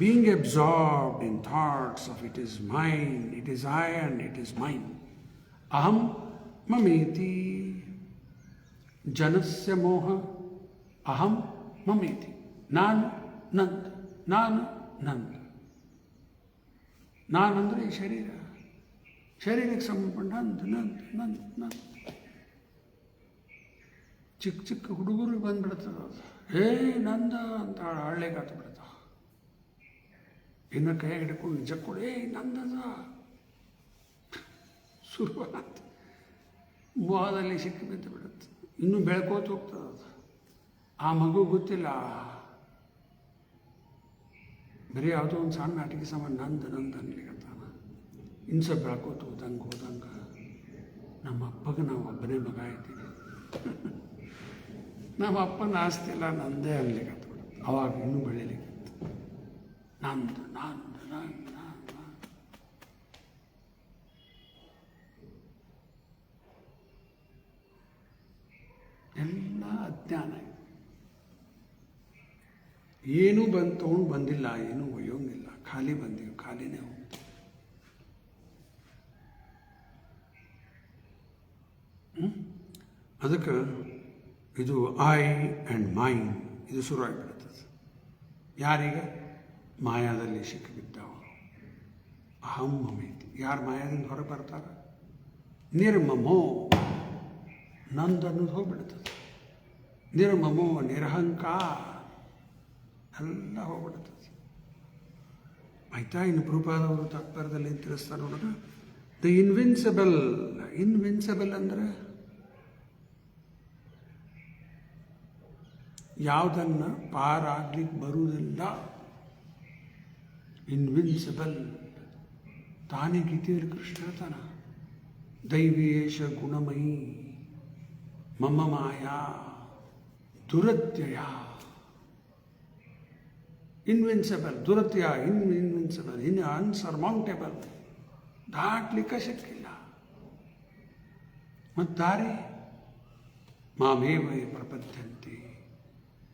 Being absorbed in thoughts of it is mind, it is I and it is mind. ಅಹಂ ಮಮೇತಿ ಜನಸ್ಯ ಮೋಹ, ಅಹಂ ಮಮೇತಿ, ನಾನು ನಂದು, ನಾನಂದರೆ ಈ ಶರೀರಕ್ಕೆ ಸಂಬಂಧಪಟ್ಟ ನಂದು. ಚಿಕ್ಕ ಹುಡುಗರಿಗೆ ಬಂದ್ಬಿಡ್ತದೆ ಅದು. ನಂದ ಅಂತ ಹಳ್ಳಿಗೆ ಹತ್ತು ಬಿಡ್ತಾವ. ಇನ್ನು ಕೈ ಹಿಡ್ಕೊಂಡು ನಿಜ ಕೊಡು, ನಂದದ ಶುರುವಾತ ಮೋಹದಲ್ಲಿ ಸಿಕ್ಕಿ ಬಿದ್ದು ಬಿಡುತ್ತೆ. ಇನ್ನೂ ಬೆಳ್ಕೋತ ಹೋಗ್ತದೆ ಅದು. ಆ ಮಗು ಗೊತ್ತಿಲ್ಲ, ಬರೀ ಯಾವುದೋ ಒಂದು ಸಣ್ಣ ಆಟಿಕೆ ಸಾಮಾನು ನಂದು ಅನ್ಲಿಕ್ಕಂತಾನ. ಇನ್ನು ಸ್ವಲ್ಪ ಬೆಳ್ಕೋತ ಹೋದಂಗೆ ನಮ್ಮ ಅಪ್ಪಗೆ ನಾವು ಒಬ್ಬನೇ ಮಗ ಇದ್ದೀವಿ. ನಮ್ಮ ಅಪ್ಪನ ಆಸ್ತಿ ಎಲ್ಲ ನಂದೇ ಅನ್ಲಿಕ್ಕತ್ತ ಬಿಡುತ್ತೆ. ಅವಾಗ ಇನ್ನೂ ಬೆಳೀಲಿಕ್ಕೆ ನಂದು. ಅಜ್ಞಾನ. ಏನೂ ತೊಗೊಂಡು ಬಂದಿಲ್ಲ, ಏನೂ ಒಯ್ಯೋಂಗಿಲ್ಲ, ಖಾಲಿ ಬಂದೀವಿ, ಖಾಲಿನೇ ಹೋಗ್ತೀವಿ. ಅದಕ್ಕೆ ಇದು ಐ ಆ್ಯಂಡ್ ಮೈಂಡ್ ಇದು ಶುರುವಾಗಿಬಿಡ್ತದೆ. ಯಾರೀಗ ಮಾಯಾದಲ್ಲಿ ಸಿಕ್ಕಿಬಿದ್ದಾವ, ಅಹಂ ಮಮೇತಿ. ಯಾರು ಮಾಯಾದಿಂದ ಹೊರಗೆ ಬರ್ತಾರ, ನಿರ್ಮಮೋ ನಂದನ್ನೋದು ಹೋಗ್ಬಿಡ್ತದೆ. ನಿರ್ಮಮೋ ನಿರಹಂಕಾರ ಎಲ್ಲ ಹೋಗ್ಬಿಡ್ತದೆ. ಆಯ್ತಾ? ಇನ್ನು ಪ್ರಭುಪಾದವರು ತಾತ್ಪರ್ಯದಲ್ಲಿ ಏನು ತಿಳಿಸ್ತಾರೆ ನೋಡೋಣ. The invincible. ಇನ್ವಿನ್ಸಿಬಲ್ ಅಂದರೆ ಯಾವುದನ್ನು ಪಾರಾಗ್ಲಿಕ್ಕೆ ಬರುವುದಿಲ್ಲ. ಇನ್ವಿನ್ಸಿಬಲ್. ತಾನೇ ಗೀತೆಯಲ್ಲಿ ಕೃಷ್ಣ ಹೇಳ್ತಾನ, ದೈವೇಶ ಗುಣಮಯಿ ಮಮ ಮಾಯಾ ದುರತ್ಯಯ. Invincible, ದುರತ್ಯ, invincible, ಅನ್ಸರ್ಮೌಂಟೇಬಲ್, ದಾಟ್ಲಿಕ್ಕೆ ಶಕ್ಕಿಲ್ಲ. ಮತ್ತು ದಾರಿ ಮಾಮೇವೈ ಪ್ರಪದ್ಯಂತೆ.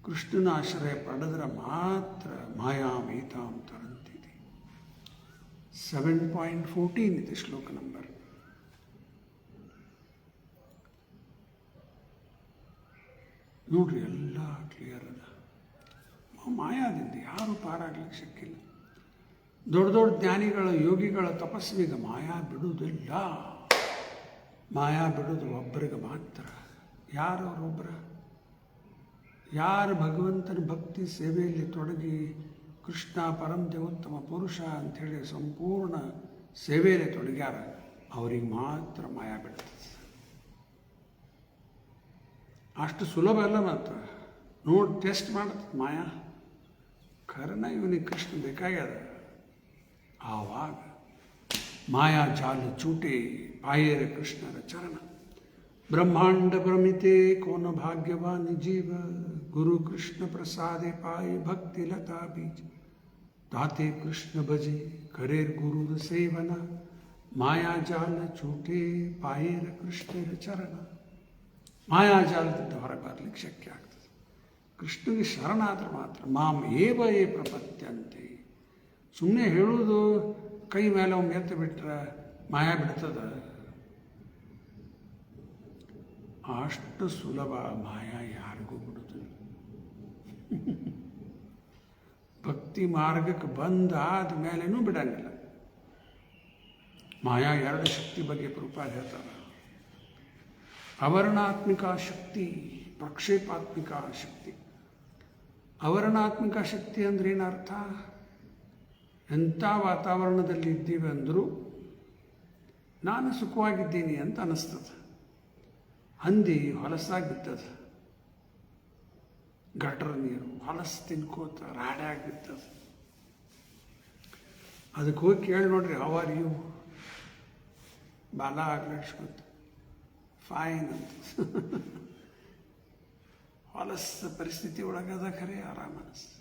ಕೃಷ್ಣನ ಆಶ್ರಯ ಪಡೆದ್ರೆ ಮಾತ್ರ ಮಾಯಾಮೇತಾಂ ತರಂತಿದೆ. 7.14 ಇದೆ ಶ್ಲೋಕ ನಂಬರ್. ನೋಡ್ರಿ, ಎಲ್ಲ ಕ್ಲಿಯರ್ ಅದ. ಮಾಯಾದಿಂದ ಯಾರು ಪಾರಾಗ್ಲಿಕ್ಕೆ ಶಕ್ಕಿಲ್ಲ. ದೊಡ್ಡ ದೊಡ್ಡ ಜ್ಞಾನಿಗಳ, ಯೋಗಿಗಳ, ತಪಸ್ವಿಗೆ ಮಾಯಾ ಬಿಡುವುದಿಲ್ಲ. ಮಾಯಾ ಬಿಡೋದು ಒಬ್ಬರಿಗೆ ಮಾತ್ರ. ಯಾರು ಅವರೊಬ್ಬರ? ಯಾರು ಭಗವಂತನ ಭಕ್ತಿ ಸೇವೆಯಲ್ಲಿ ತೊಡಗಿ ಕೃಷ್ಣ ಪರಂ ದೇವೋತ್ತಮ ಪುರುಷ ಅಂಥೇಳಿ ಸಂಪೂರ್ಣ ಸೇವೆಯಲ್ಲಿ ತೊಡಗ್ಯಾರ, ಅವ್ರಿಗೆ ಮಾತ್ರ ಮಾಯಾ ಬಿಡ್ತದೆ. ಅಷ್ಟು ಸುಲಭ ಅಲ್ಲ. ಮಾತ್ರ ನೋಡಿ ಟೆಸ್ಟ್ ಮಾಡುತ್ತೆ ಮಾಯಾ. ಖರನ ಇವನಿಗೆ ಕೃಷ್ಣ ಬೇಕಾಗ್ಯದ. ಆವಾಗ ಮಾಯಾ ಜಾಲ ಚೂಟೆ ಪಾಯೇರ ಕೃಷ್ಣರ ಚರಣ. ಬ್ರಹ್ಮಾಂಡ ಭ್ರಮಿತೆ ಕೋನ ಭಾಗ್ಯವಾನ್ ಜೀವ, ಗುರು ಕೃಷ್ಣ ಪ್ರಸಾದೆ ಪಾಯಿ ಭಕ್ತಿ ಲತಾ ಬೀಜ. ತಾತೆ ಕೃಷ್ಣ ಭಜೆ ಕರೇರ್ ಗುರುದ ಸೇವನ, ಮಾಯಾಜಾಲ ಚೂಟೆ ಪಾಯೇರ ಕೃಷ್ಣರ ಚರಣ. ಮಾಯಾಜಾಲದಿಂದ ಹೊರಗೆ ಬರಲಿಕ್ಕೆ ಶಕ್ಯ ಆಗ್ತದೆ. ಕೃಷ್ಣನಿಗೆ ಶರಣಾದ್ರೆ ಮಾತ್ರ. ಮಾಂ ಏವ ಏ ಪ್ರಪತ್ಯಂತೆ. ಸುಮ್ಮನೆ ಹೇಳುವುದು, ಕೈ ಮೇಲೆ ಅವ್ನು ಎತ್ತು ಬಿಟ್ರೆ ಮಾಯಾ ಬಿಡ್ತದ? ಅಷ್ಟು ಸುಲಭ ಮಾಯಾ ಯಾರಿಗೂ ಬಿಡುವುದಿಲ್ಲ. ಭಕ್ತಿ ಮಾರ್ಗಕ್ಕೆ ಬಂದಾದ ಮೇಲೇನೂ ಬಿಡಂಗಿಲ್ಲ. ಮಾಯಾ ಎರಡು ಶಕ್ತಿ ಬಗ್ಗೆ ಪ್ರಭುಪಾದ ಹೇಳ್ತಾರೆ. ಅವರ್ಣಾತ್ಮಿಕ ಶಕ್ತಿ, ಪ್ರಕ್ಷೇಪಾತ್ಮಿಕ ಶಕ್ತಿ. ಅವರ್ಣಾತ್ಮಿಕ ಶಕ್ತಿ ಅಂದ್ರೆ ಏನರ್ಥ? ಎಂಥ ವಾತಾವರಣದಲ್ಲಿ ಇದ್ದೀವಿ ಅಂದರೂ ನಾನು ಸುಖವಾಗಿದ್ದೀನಿ ಅಂತ ಅನ್ನಿಸ್ತದೆ. ಹಂದಿ ಹೊಲಸಾಗಿ ಬಿತ್ತದ, ಗಟರ ನೀರು ಹೊಲಸು ತಿನ್ಕೋತ ರಾಡ್ಯಾಗಿ ಬಿತ್ತದ. ಅದಕ್ಕೆ ಹೋಗಿ ಕೇಳಿ ನೋಡ್ರಿ, ಹೌ ಆರ್ ಯು? ಬಾಲ ಆಗ್ಲಿಸ್ಕೊತ ಫೈನ್ ಅಂತ. ಹೊಲಸ ಪರಿಸ್ಥಿತಿ ಒಳಗದ ಖರೆ ಆರಾಮ ಅನಿಸ್ತು.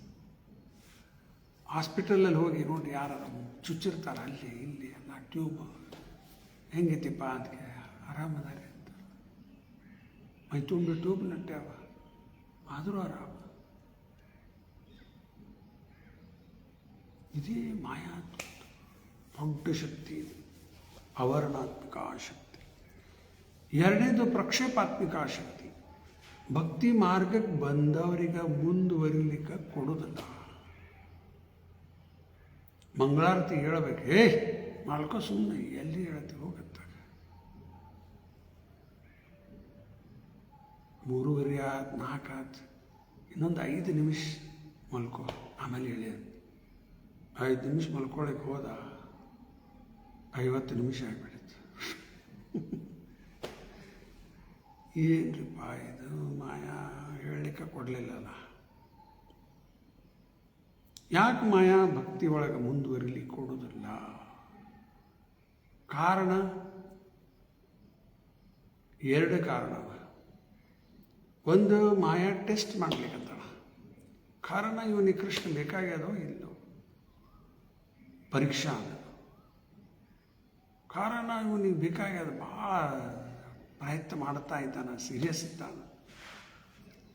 ಹಾಸ್ಪಿಟಲಲ್ಲಿ ಹೋಗಿ ನೋಡಿ, ಯಾರು ಚುಚ್ಚಿರ್ತಾರೆ ಅಲ್ಲಿ ಇಲ್ಲಿ ಎಲ್ಲ ಟ್ಯೂಬ್. ಹೆಂಗೈತಿಪ್ಪ ಅದಕ್ಕೆ? ಆರಾಮದಾರೆ ಅಂತ. ಮೈ ತುಂಬಿ ಟ್ಯೂಬ್ ನಟ್ಟ್ಯಾವ, ಆದರೂ ಆರಾಮ. ಇದೇ ಮಾಯಾ ದೊಡ್ಡ ಶಕ್ತಿ ಇದು, ಅವರ್ಣಾತ್ಮಿಕ ಶಕ್ತಿ. ಎರಡನೇದು ಪ್ರಕ್ಷೇಪಾತ್ಮಿಕ ಶಕ್ತಿ. ಭಕ್ತಿ ಮಾರ್ಗಕ್ಕೆ ಬಂದವರಿಗೆ ಮುಂದುವರಿಲಿಕ್ಕೆ ಕೊಡೋದಿಲ್ಲ. ಮಂಗಳಾರತಿ ಹೇಳಬೇಕು, ನಾಲ್ಕು ಸುಮ್ಮನೆ ಎಲ್ಲಿ ಹೇಳ್ತೀವಿ ಹೋಗತ್ತಾಗ. 3:30 ಆಯ್ತು, 4 ಆಯ್ತು, ಇನ್ನೊಂದು 5 ನಿಮಿಷ ಮಲ್ಕೋ, ಆಮೇಲೆ ಹೇಳಿ. 5 ನಿಮಿಷ ಮಲ್ಕೊಳಕ್ಕೆ ಹೋದ 50 ನಿಮಿಷ ಆಗಿಬಿಡುತ್ತೆ. ಏನ್ರಿಪ್ಪ ಇದು ಮಾಯಾ ಹೇಳಲಿಕ್ಕೆ ಕೊಡಲಿಲ್ಲಲ್ಲ. ಯಾಕೆ ಮಾಯಾ ಭಕ್ತಿ ಒಳಗೆ ಮುಂದುವರಿಲಿಕ್ಕೆ ಕೊಡೋದಿಲ್ಲ? ಕಾರಣ 2 ಕಾರಣವ. ಒಂದು, ಮಾಯಾ ಟೆಸ್ಟ್ ಮಾಡ್ಲಿಕ್ಕಂತಾಳ. ಕಾರಣ ಇವನಿಗೆ ಕೃಷ್ಣ ಬೇಕಾಗ್ಯದೋ ಇಲ್ಲೋ, ಪರೀಕ್ಷಾ ಅನ್ನೋದು. ಕಾರಣ ಇವನಿಗೆ ಬೇಕಾಗ್ಯದ, ಭಾಳ ಪ್ರಯತ್ನ ಮಾಡ್ತಾ ಇದ್ದಾನೆ, ಸೀರಿಯಸ್ ಇದ್ದಾನೆ.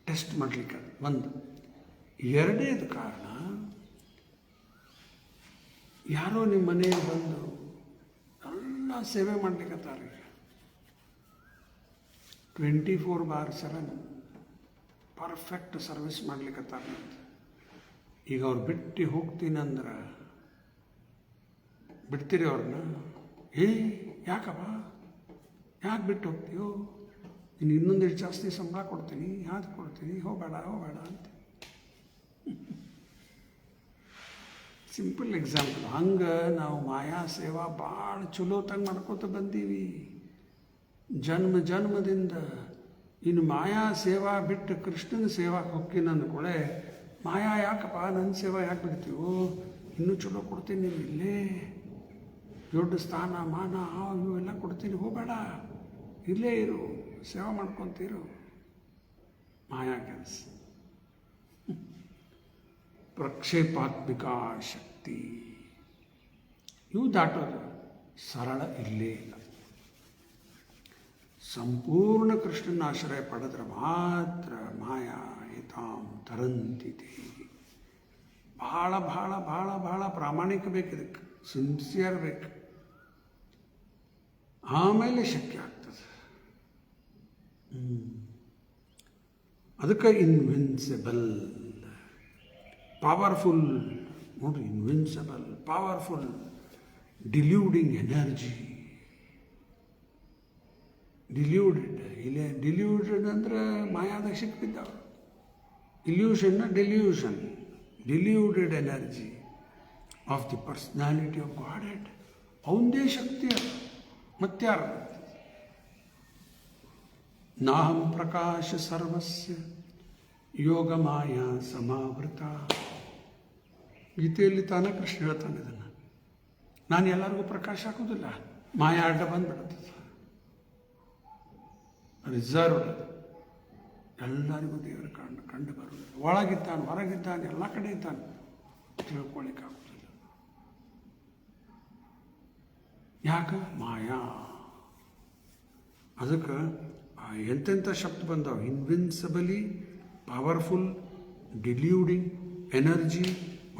ಟೆಸ್ಟ್ ಮಾಡಲಿಕ್ಕೆ ಒಂದು. ಎರಡನೇದು ಕಾರಣ, ಯಾರೋ ನಿಮ್ಮ ಮನೆಗೆ ಬಂದು ಎಲ್ಲ ಸೇವೆ ಮಾಡ್ಲಿಕ್ಕತ್ತಾರೆ, 24/7 ಪರ್ಫೆಕ್ಟ್ ಸರ್ವಿಸ್ ಮಾಡ್ಲಿಕ್ಕತ್ತಾರೆ. ಈಗ ಅವ್ರು ಬಿಟ್ಟು ಹೋಗ್ತೀನಂದ್ರೆ ಬಿಡ್ತೀರಿ ಅವ್ರನ್ನ? ಯಾಕಪ್ಪ, ಯಾಕೆ ಬಿಟ್ಟು ಹೋಗ್ತೀಯೋ? ಇನ್ನು ಇನ್ನೊಂದಿಷ್ಟು ಜಾಸ್ತಿ ಸಂಬಳ ಕೊಡ್ತೀನಿ, ಯಾವ್ದು ಕೊಡ್ತೀನಿ, ಹೋಗಬೇಡ ಅಂತ. Simple example. ಹಂಗೆ ನಾವು ಮಾಯಾ ಸೇವಾ ಭಾಳ ಚಲೋತಂಗೆ ಮಾಡ್ಕೋತ ಬಂದೀವಿ ಜನ್ಮದಿಂದ. ಇನ್ನು ಮಾಯಾ ಸೇವಾ ಬಿಟ್ಟು ಕೃಷ್ಣನ ಸೇವಾಕ್ಕೆ ಹೋಗ್ತೀನಿ ಅಂದ್ಕೊಳ್ಳೆ, ಮಾಯಾ ಯಾಕಪ್ಪ ನನ್ನ ಸೇವಾ ಯಾಕೆ ಬಿಡ್ತೀವೋ, ಇನ್ನೂ ಚಲೋ ಕೊಡ್ತೀನಿ, ನೀವು ಇಲ್ಲೇ ದೊಡ್ಡ ಸ್ಥಾನ ಮಾನ ಇವೆಲ್ಲ ಕೊಡ್ತೀನಿ, ಹೋಗಬೇಡ, ಇಲ್ಲೇ ಇರು, ಸೇವಾ ಮಾಡ್ಕೊತೀರು. ಮಾಯಾ ಕೆಲಸ. ಪ್ರಕ್ಷೇಪಾತ್ಮಿಕ ಶಕ್ತಿ ಇವು ದಾಟೋದು ಸರಳ ಇಲ್ಲೇ ಇಲ್ಲ. ಸಂಪೂರ್ಣ ಕೃಷ್ಣನ ಆಶ್ರಯ ಪಡೆದ್ರೆ ಮಾತ್ರ ಮಾಯಾ ಏತಾಂ ತರಂತಿದೆ. ಭಾಳ ಭಾಳ ಭಾಳ ಭಾಳ ಪ್ರಾಮಾಣಿಕ ಬೇಕು, ಇದಕ್ಕೆ ಸಿನ್ಸಿಯರ್ ಬೇಕು, ಆಮೇಲೆ ಶಕ್ಯ ಆಗ್ತದೆ. ಅದಕ್ಕೆ ಇನ್ವಿನ್ಸಿಬಲ್, ಪವರ್ಫುಲ್ ನೋಡ್ರಿ, invincible, powerful, deluding energy. Deluded, ಇಲ್ಲೇ ಡಿಲ್ಯೂಡೆಡ್ ಅಂದರೆ ಮಾಯಾದಾಗ ಸಿಕ್ಕಿದ್ದಾವ. ಇಲ್ಯೂಷನ್ನ delusion, deluded energy of the personality of Godhead. ಅವಂದೇ ಶಕ್ತಿ ಅದು, ಮತ್ಯಾರು? ನಾಹಂ ಪ್ರಕಾಶ ಸರ್ವಸ್ಯ ಯೋಗ ಮಾಯಾ ಸಮಾವೃತ. ಗೀತೆಯಲ್ಲಿ ತಾನೇ ಕೃಷ್ಣ ಹೇಳ್ತಾನೆ ಇದನ್ನು. ನಾನು ಎಲ್ಲರಿಗೂ ಪ್ರಕಾಶ ಹಾಕೋದಿಲ್ಲ, ಮಾಯಾ ಅಡ್ಡ ಬಂದ್ಬಿಡುತ್ತದೆ. ರಿಸರ್ವ್ಡ್ ಅದು, ಎಲ್ಲರಿಗೂ ದೇವರು ಕಂಡು ಬರುವುದು. ಒಳಗಿದ್ದಾನೆ, ಹೊರಗಿದ್ದಾನೆ, ಎಲ್ಲ ಕಡೆ ಇದ್ದಾನೆ, ತಿಳ್ಕೊಳ್ಳಿಕ್ಕಾಗೋದಿಲ್ಲ. ಯಾಕೆ? ಮಾಯಾ. ಅದಕ್ಕೆ ಎಂತೆಂಥ ಶಬ್ದ ಬಂದಾವ. Invincibly powerful, deluding energy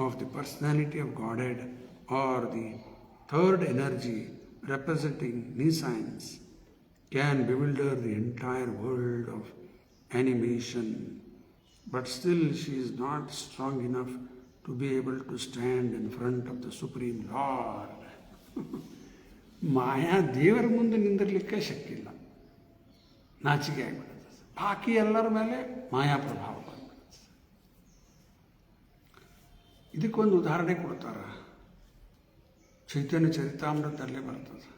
of the personality of Godhead, or the third energy representing nescience can bewilder the entire world of animation, but still she is not strong enough to be able to stand in front of the Supreme Lord. ಮಾಯಾ ದೇವರ ಮುಂದೆ ನಿಂದಿರಲಿಕ್ಕೆ ಶಕ್ತಿ ಇಲ್ಲ, ನಾಚಿಕೆ ಆಗಿಬಿಡುತ್ತೆ. ಬಾಕಿ ಎಲ್ಲರ ಮೇಲೆ ಮಾಯಾ ಪ್ರಭಾವ ಬಂದ್ಬಿಡುತ್ತೆ. ಇದಕ್ಕೊಂದು ಉದಾಹರಣೆ ಕೊಡ್ತಾರೆ, ಚೈತನ್ಯ ಚರಿತಾಮೃತದಲ್ಲೇ ಬರ್ತದೆ.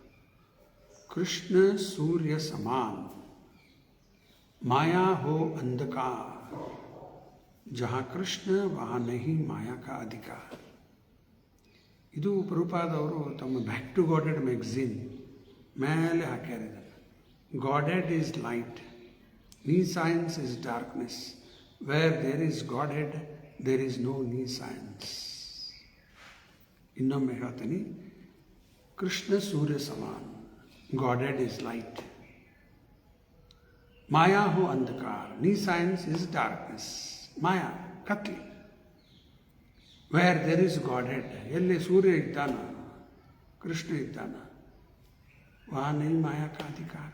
कृष्ण सूर्य समान, माया हो अंधकार, जहाँ कृष्ण वहाँ नहीं माया का अधिकार. ಇದು ಪ್ರಭುಪಾದವರು ತಮ್ಮ ಬ್ಯಾಕ್ ಟು ಗಾಡೆಡ್ ಮ್ಯಾಗಝೀನ್ ಮೇಲೆ ಹಾಕ್ಯಾರಿದ್ದಾರೆ. Godhead is light, nescience is darkness, where there is Godhead there is no nescience. ಇನ್ನೊಮ್ಮೆ ಹೇಳ್ತೀನಿ, ಕೃಷ್ಣ ಸೂರ್ಯ ಸಮಾನ್, Godhead is light. Maya ho andhakar, nescience is darkness. Maya, katli. Where there is Godhead, ಎಲ್ಲಿ ಸೂರ್ಯ ಇದ್ದಾನ, ಕೃಷ್ಣ ಇದ್ದಾನ, ವಹ ನೈ ಮಾಯಾ ಕಾ ಅಧಿಕಾರ.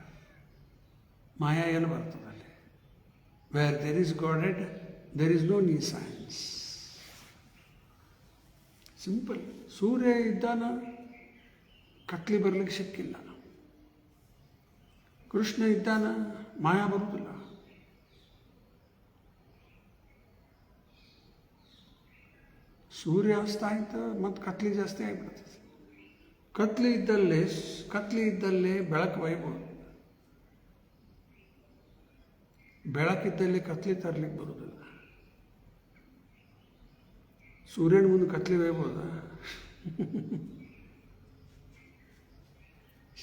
ಮಾಯಾ ಎಲ್ಲಿ ಬರ್ತದಲ್ಲಿ? Where there is Godhead, there is no nescience. Simple. ಸೂರ್ಯ ಇದ್ದಾನ, ಕತ್ಲಿ ಬರ್ಲಿಕ್ಕೆ ಸಿಕ್ಕಿಲ್ಲ. ಕೃಷ್ಣ ಇದ್ದಾನ, ಮಾಯಾ ಬರುವುದಿಲ್ಲ. ಸೂರ್ಯ ಅಸ್ತ ಆಯ್ತು, ಮತ್ತು ಕತ್ಲಿ ಜಾಸ್ತಿ ಆಗಿಬಿಡ್ತದೆ. ಕತ್ಲಿ ಇದ್ದಲ್ಲೇ ಬೆಳಕು ಒಯ್ಬೋದು, ಬೆಳಕಿದ್ದಲ್ಲಿ ಕತ್ಲಿ ತರಲಿಕ್ಕೆ ಬರೋದಿಲ್ಲ. ಸೂರ್ಯನ ಮುಂದೆ ಕತ್ಲಿ ಒಯ್ಬೋದ?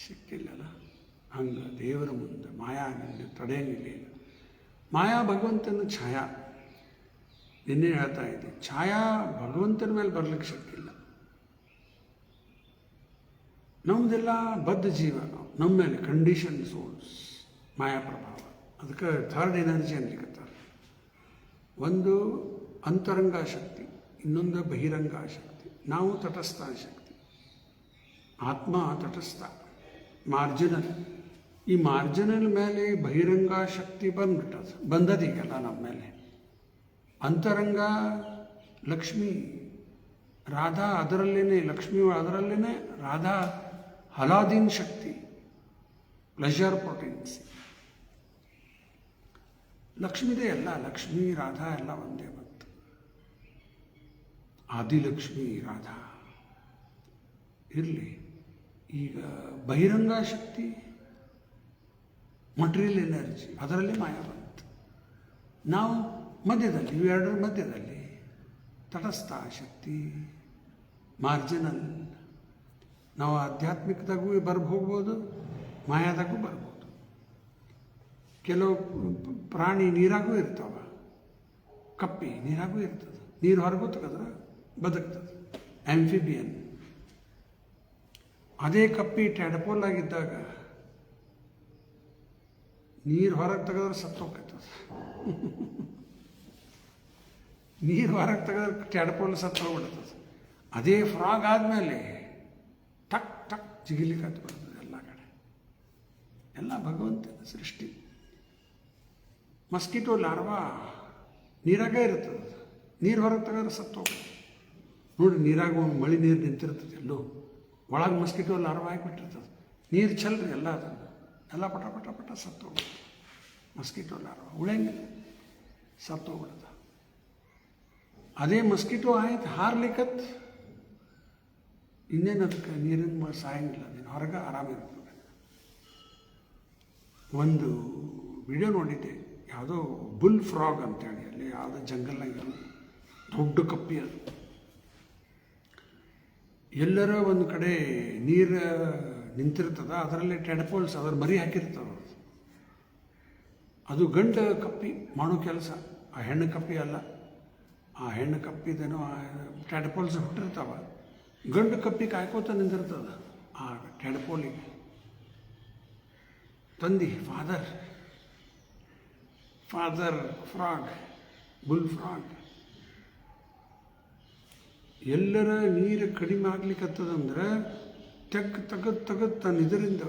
ಸಿಕ್ಕಿಲ್ಲಲ್ಲ. ಹಂಗೆ ದೇವರ ಮುಂದೆ ಮಾಯಾ ತಡೆಯಂಗಿಲ್ಲ. ಮಾಯಾ ಭಗವಂತನ ಛಾಯಾ. ನಿನ್ನೆ ಹೇಳ್ತಾ ಇದ್ದೆ, ಛಾಯಾ ಭಗವಂತನ ಮೇಲೆ ಬರ್ಲಿಕ್ಕೆ ಸಿಕ್ಕಿಲ್ಲ. ನಮ್ಮದೆಲ್ಲ ಬದ್ಧ ಜೀವ, ನಮ್ಮ ಮೇಲೆ ಕಂಡೀಷನ್ ಸೋಲ್ಸ್, ಮಾಯಾ ಪ್ರಭಾವ. ಅದಕ್ಕೆ ಥರ್ಡ್ ಎನರ್ಜಿ ಅನ್ಲಿಕ್ಕತ್ತಾರೆ. ಒಂದು ಅಂತರಂಗ ಶಕ್ತಿ, ಇನ್ನೊಂದು ಬಹಿರಂಗ ಶಕ್ತಿ. ನಾವು ತಟಸ್ಥ ಶಕ್ತಿ, ಆತ್ಮ ತಟಸ್ಥ, ಮಾರ್ಜಿನಲ್. ಈ ಮಾರ್ಜಿನಲ್ ಮೇಲೆ ಬಹಿರಂಗ ಶಕ್ತಿ ಬಂದದೀಗಲ್ಲ ನಮ್ಮ ಮೇಲೆ. ಅಂತರಂಗ ಲಕ್ಷ್ಮಿ, ರಾಧಾ ಅದರಲ್ಲೇನೆ, ಲಕ್ಷ್ಮಿ ಅದರಲ್ಲೇನೆ. ರಾಧಾ ಹಲಾದೀನ್ ಶಕ್ತಿ, ಪ್ಲೆಷರ್ ಪೊಟೆನ್ಸಿ. ಲಕ್ಷ್ಮಿದೇ ಎಲ್ಲ, ಲಕ್ಷ್ಮೀ ರಾಧಾ ಎಲ್ಲ ಒಂದೇ ಬಂತು. ಆದಿಲಕ್ಷ್ಮಿ ರಾಧಾ ಇರಲಿ. ಈಗ ಬಹಿರಂಗ ಶಕ್ತಿ, ಮಟೀರಿಯಲ್ ಎನರ್ಜಿ, ಅದರಲ್ಲಿ ಮಾಯ ಬಂತು. ನಾವು ಮಧ್ಯದಲ್ಲಿ, ಇವೆರಡರ ಮಧ್ಯದಲ್ಲಿ ತಟಸ್ಥ ಶಕ್ತಿ, ಮಾರ್ಜಿನಲ್. ನಾವು ಆಧ್ಯಾತ್ಮಿಕದಾಗೂ ಹೋಗ್ಬೋದು, ಮಾಯಾದಾಗೂ ಬರ್ಬೋದು. ಕೆಲವು ಪ್ರಾಣಿ ನೀರಾಗೂ ಇರ್ತಾವ, ಕಪ್ಪಿ ನೀರಾಗೂ ಇರ್ತದೆ, ನೀರು ಹೊರಗೂ ತೆಗೆದ್ರೆ ಬದುಕ್ತದೆ, ಆಂಫಿಬಿಯನ್. ಅದೇ ಕಪ್ಪಿ ಟ್ಯಾಡಪೋಲ್ ಆಗಿದ್ದಾಗ ನೀರು ಹೊರಗೆ ತೆಗೆದ್ರೆ ಸತ್ತೋಗ್ತದೆ. ನೀರು ಹೊರಗೆ ತೆಗೆದ್ರೆ ಟ್ಯಾಡಪೋಲ್ ಸತ್ತೋಗ್ಬಿಡ್ತದೆ. ಅದೇ ಫ್ರಾಗ್ ಆದಮೇಲೆ ಟಕ್ ಟಕ್ ಜಿಗಿಲಿಕ್ಕೆ ಹತ್ಬಿಡ್ತದೆ ಎಲ್ಲ ಕಡೆ. ಎಲ್ಲ ಭಗವಂತನ ಸೃಷ್ಟಿ. ಮಸ್ಕಿಟೋ ಲಾರ್ವಾ ನೀರಾಗೇ ಇರ್ತದೆ, ನೀರು ಹೊರಗೆ ತೆಗೆದ್ರೆ ಸತ್ತೋಗ್ತದೆ. ನೋಡಿ, ನೀರಾಗ ಒಂದು ಮಳೆ ನೀರು ನಿಂತಿರ್ತದೆ ಎಲ್ಲೋ, ಒಳಗೆ ಮಸ್ಕಿಟೋ ಲಾರ್ವಾ ಆಗಿಬಿಟ್ಟಿರ್ತದೆ. ನೀರು ಚೆಲ್ರಿ ಎಲ್ಲ ಅದನ್ನು, ಎಲ್ಲ ಪಟ ಪಟ ಪಟ ಸತ್ತೋಗ್ಬಿಡ್ತದೆ. ಮಸ್ಕಿಟೋ ಲಾರ್ವಾ ಉಳಿಯಂಗಿಲ್ಲ, ಸತ್ತೋಗ್ಬಿಡ್ತದೆ. ಅದೇ ಮಸ್ಕಿಟೋ ಆಯ್ತು ಹಾರ್ಲಿಕ್ಕತ್, ಇನ್ನೇನು ಅದಕ್ಕೆ ನೀರಿನ ಸಾಯಂಗಿಲ್ಲ, ನೀನು ಹೊರಗೆ ಆರಾಮಿರ್ತದೆ. ಒಂದು ವಿಡಿಯೋ ನೋಡಿದ್ದೆ, ಯಾವುದೋ ಬುಲ್ ಫ್ರಾಗ್ ಅಂತೇಳಿ, ಅಲ್ಲಿ ಯಾವುದೋ ಜಂಗಲ್ನಾಗ ದೊಡ್ಡ ಕಪ್ಪಿ. ಅದು ಎಲ್ಲರ ಒಂದು ಕಡೆ ನೀರು ನಿಂತಿರ್ತದ, ಅದರಲ್ಲಿ ಟೆಡಪೋಲ್ಸ್ ಅದರ ಮರಿ ಹಾಕಿರ್ತದೆ. ಅದು ಗಂಡು ಕಪ್ಪಿ ಮಾಡೋ ಕೆಲಸ, ಆ ಹೆಣ್ಣು ಕಪ್ಪಿ ಅಲ್ಲ. ಆ ಹೆಣ್ಣು ಕಪ್ಪಿದೇನೋ ಟೆಡಪೋಲ್ಸ್ ಹುಟ್ಟಿರ್ತಾವ, ಗಂಡು ಕಪ್ಪಿ ಕಾಯ್ಕೋತ ನಿಂತಿರ್ತದ ಆ ಟೆಡಪೋಲಿಗೆ. ತಂದಿ ಫಾದರ್ ಫ್ರಾಗ್, ಬುಲ್ ಫ್ರಾಗ್. ಎಲ್ಲರ ನೀರು ಕಡಿಮೆ ಆಗ್ಲಿಕ್ಕತ್ತದಂದ್ರೆ ತೆಗೆದು ತನ್ನ ಇದರಿಂದ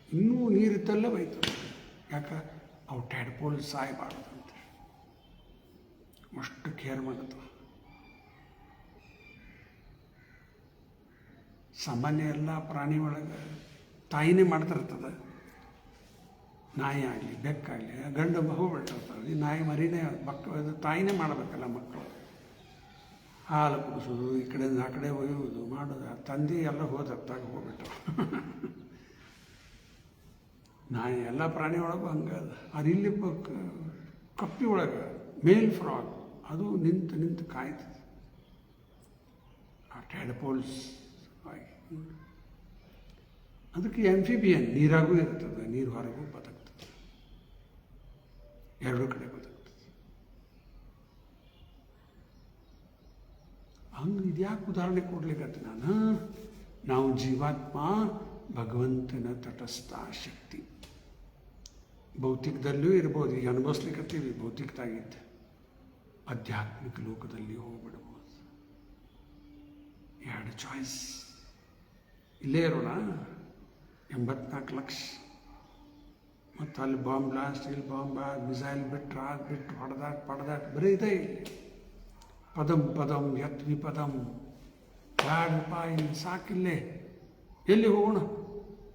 ಇನ್ನೂ ನೀರಿದ್ದಲ್ಲ ಬೈತದೆ. ಯಾಕೆ? ಅವು ಟ್ಯಾಡ್ಪೋಲ್ ಸಾಯಬಾರ್ದಂತೆ, ಅಷ್ಟು ಕೇರ್ ಮಾಡುತ್ತವೆ. ಸಾಮಾನ್ಯ ಎಲ್ಲ ಪ್ರಾಣಿ ಒಳಗೆ ತಾಯಿನೇ ಮಾಡ್ತಿರ್ತದೆ. ನಾಯಿ ಆಗಲಿ, ಬೆಕ್ಕಾಗಲಿ, ಗಂಡು ಹೋಗ್ಬಿಟ್ಟಿರ್ತಾರೆ. ಈ ನಾಯಿ ಮರಿನೇ ತಾಯಿನೇ ಮಾಡಬೇಕಲ್ಲ ಮಕ್ಕಳು. ಹಾಲು ಕುಡಿಸೋದು, ಈ ಕಡೆಯಿಂದ ಆ ಕಡೆ ಒಯ್ಯೋದು ಮಾಡೋದು. ತಂದೆ ಎಲ್ಲ ಹೋದಾಗ ಹೋಗ್ಬಿಟ್ಟು ನಾಯಿ ಎಲ್ಲ ಪ್ರಾಣಿ ಒಳಗೂ ಹಂಗದ. ಅದು ಇಲ್ಲಿ ಕಪ್ಪಿ ಒಳಗೆ ಮೇಲ್ ಫ್ರಾಗ್ ಅದು ನಿಂತು ಕಾಯ್ತದೆ ಆ ಟ್ಯಾಡಪೋಲ್ಸ್ ಆಗಿ. ಅದಕ್ಕೆ ಆಂಫಿಬಿಯನ್, ನೀರಾಗೂ ಇರ್ತದೆ, ನೀರು ಹೊರಗೂ ಬದುಕ್ತದೆ, ಎರಡೂ ಕಡೆ ಬದುಕ್ತದೆ. ಹಂಗೆ ಇದ್ಯಾಕೆ ಉದಾಹರಣೆ ಕೊಡ್ಲಿಕ್ಕೆ ನಾವು ಜೀವಾತ್ಮ ಭಗವಂತನ ತಟಸ್ಥ ಶಕ್ತಿ. ಭೌತಿಕದಲ್ಲೂ ಇರ್ಬೋದು, ಈಗ ಅನುಭವಿಸ್ಲಿಕ್ಕತ್ತೀವಿ ಭೌತಿಕದಾಗಿದ್ದು. ಆಧ್ಯಾತ್ಮಿಕ ಲೋಕದಲ್ಲಿ ಹೋಗ್ಬಿಡ್ಬೋದು. ಎರಡು ಚಾಯ್ಸ್. ಇಲ್ಲೇ ಇರೋಣ, 84 ಲಕ್ಷ, ಮತ್ತು ಅಲ್ಲಿ ಬಾಂಬ್ ಬ್ಲಾಸ್ಟ್, ಇಲ್ಲಿ ಬಾಂಬ್, ಮಿಸೈಲ್ ಬಿಟ್ಟರೆ ಬಿಟ್ಟು ಹೊಡೆದಾಟ ಬರೀ ಇದೆ. ಪದಂ ಯತ್ ವಿಪದಂ, ಬ್ಯಾಡಪ್ಪ, ಸಾಕಿಲ್ಲೇ, ಎಲ್ಲಿ ಹೋಗೋಣ?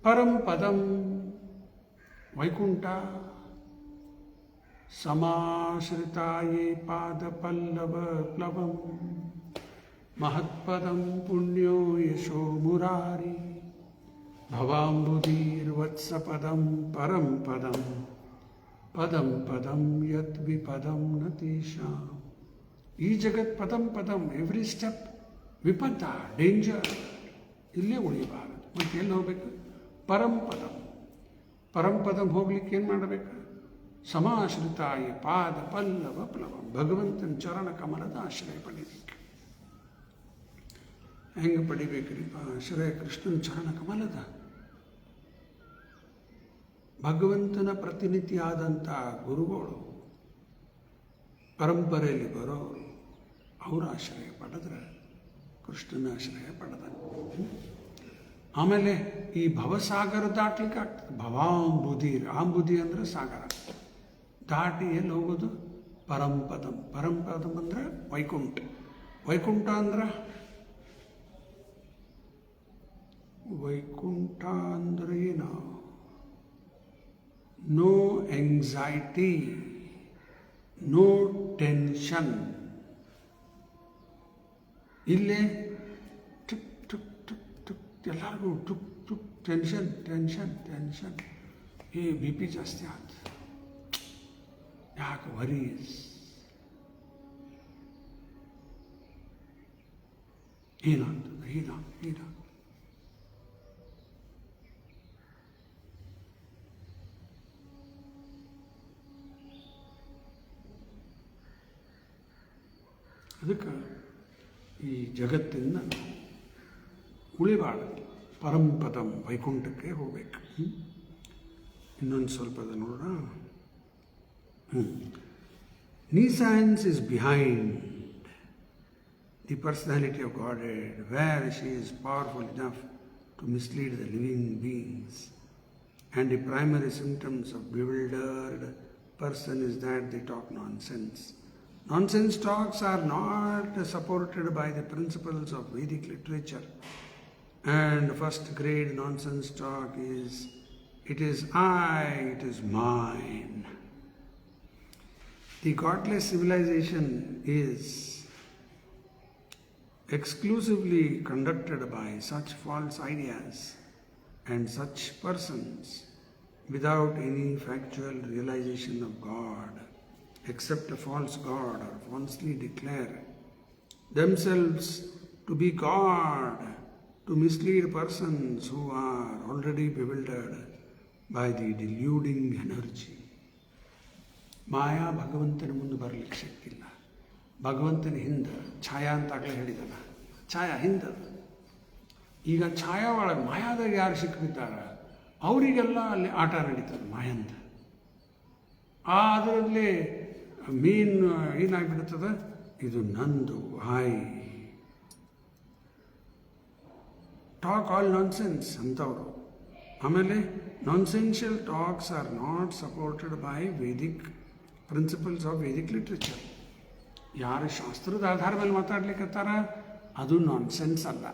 ಪರಂ ಪದಂ ವೈಕುಂಠ. ಸಮಾಶ್ರಿತಾಯೇ ಪಾದ ಪಲ್ಲವ ಪ್ಲವಂ, ಮಹತ್ಪದಂ ಪುಣ್ಯೋ ಯಶೋ ಮುರಾರಿ, ಭವಾಂಬುಧೀರ್ವತ್ಸಪದಂ ಪರಂ ಪದಂ, ಪದಂ ಯತ್ ವಿಪದಂ ನ ತೇಷಾಂ. ಈ ಜಗತ್ ಪದಂ, ಎವ್ರಿ ಸ್ಟೆಪ್ ವಿಪತ್ತ, ಡೇಂಜರ್. ಇಲ್ಲೇ ಉಳಿಯಬಾರದು. ಮತ್ತೆ ಎಲ್ಲಿ ಹೋಗ್ಬೇಕು? ಪರಂ ಪದಂ ಹೋಗ್ಲಿಕ್ಕೆ ಏನು ಮಾಡಬೇಕು? ಸಮಾಶ್ರಿತಾಯ ಪಾದ ಪಲ್ಲವ ಪ್ಲವಂ, ಭಗವಂತನ ಚರಣ ಕಮಲದ ಆಶ್ರಯ ಪಡಿಬೇಕು. ಹೆಂಗೆ ಪಡಿಬೇಕ್ರಿಪ್ಪ ಆಶ್ರಯ? ಕೃಷ್ಣನ ಚರಣ ಕಮಲದ, ಭಗವಂತನ ಪ್ರತಿನಿಧಿ ಆದಂಥ ಗುರುಗಳು ಪರಂಪರೆಯಲ್ಲಿ ಬರೋರು ಅವರ ಆಶ್ರಯ ಪಡೆದ್ರೆ ಕೃಷ್ಣನ ಆಶ್ರಯ ಪಡೆದ. ಆಮೇಲೆ ಈ ಭವಸಾಗರ ದಾಟ್ಲಿಕ್ಕೆ ಆಗ್ತದೆ. ಭವಾಂಬುದಿ, ಆಂಬುದಿ ಅಂದರೆ ಸಾಗರ ದಾಟಿ ಎಲ್ಲಿ ಹೋಗೋದು? ಪರಂಪದಂ. ಪರಂಪದಂ ಅಂದ್ರೆ ವೈಕುಂಠ. ವೈಕುಂಠ ಅಂದ್ರೆ ಏನು? No anxiety, no tension. ಇಲ್ಲೇ ಟುಕ್ ಟುಕ್ ಟುಕ್ ಟುಕ್ ಎಲ್ಲರಿಗೂ ಟುಕ್ ಟುಕ್ ಟೆನ್ಷನ್ ಟೆನ್ಷನ್ ಟೆನ್ಷನ್. ಈ ಬಿ ಪಿ ಜಾಸ್ತಿ ಆಯ್ತು. ಯಾಕೆ? ವರೀಸ್. ಏನಾಗ್ತದೆ? ಏನಾಗ್ತದೆ? ಅದಕ್ಕೆ ಈ ಜಗತ್ತಿಂದ ಉಳಿಬಾರ್ದು. ಪರಂಪದಂ, ವೈಕುಂಠಕ್ಕೆ ಹೋಗ್ಬೇಕು. ಇನ್ನೊಂದು ಸ್ವಲ್ಪದ ನೋಡೋಣ. Nescience is behind the personality of Godhead, where she is powerful enough to mislead the living beings. And the primary symptoms of bewildered person is that they talk nonsense. Nonsense talks are not supported by the principles of Vedic literature. And first grade nonsense talk is, it is I, it is mine. The godless civilization is exclusively conducted by such false ideas and such persons without any factual realization of God, except a false God, or falsely declare themselves to be God to mislead persons who are already bewildered by the deluding energy. ಮಾಯಾ ಭಗವಂತನ ಮುಂದೆ ಬರಲಿಕ್ಕೆ ಶಕ್ತಿ ಇಲ್ಲ. ಭಗವಂತನ ಹಿಂದೆ ಛಾಯಾ ಅಂತಾಗಲೇ ಹೇಳಿದಲ್ಲ, ಛಾಯಾ ಹಿಂದೆ. ಈಗ ಛಾಯಾ ಒಳಗೆ ಮಾಯಾದಾಗ ಯಾರು ಸಿಕ್ಕಿದ್ದಾರೆ ಅವರಿಗೆಲ್ಲ ಅಲ್ಲಿ ಆಟ ನಡೀತದೆ ಮಾಯಂದ. ಅದರಲ್ಲಿ ಮೀನ್ ಏನಾಗ್ಬಿಡ್ತದೆ, ಇದು ನಂದು, ಹಾಯ್ ಟಾಕ್ ಆಲ್ ನಾನ್ಸೆನ್ಸ್ ಅಂತವರು. ಆಮೇಲೆ nonsensical talks are not supported by Vedic principles of Vedic literature. ಯಾರು ಶಾಸ್ತ್ರದ ಆಧಾರ ಮೇಲೆ ಮಾತಾಡ್ಲಿಕ್ಕತ್ತಾರ ಅದು ನಾನ್ಸೆನ್ಸ್ ಅಲ್ಲ.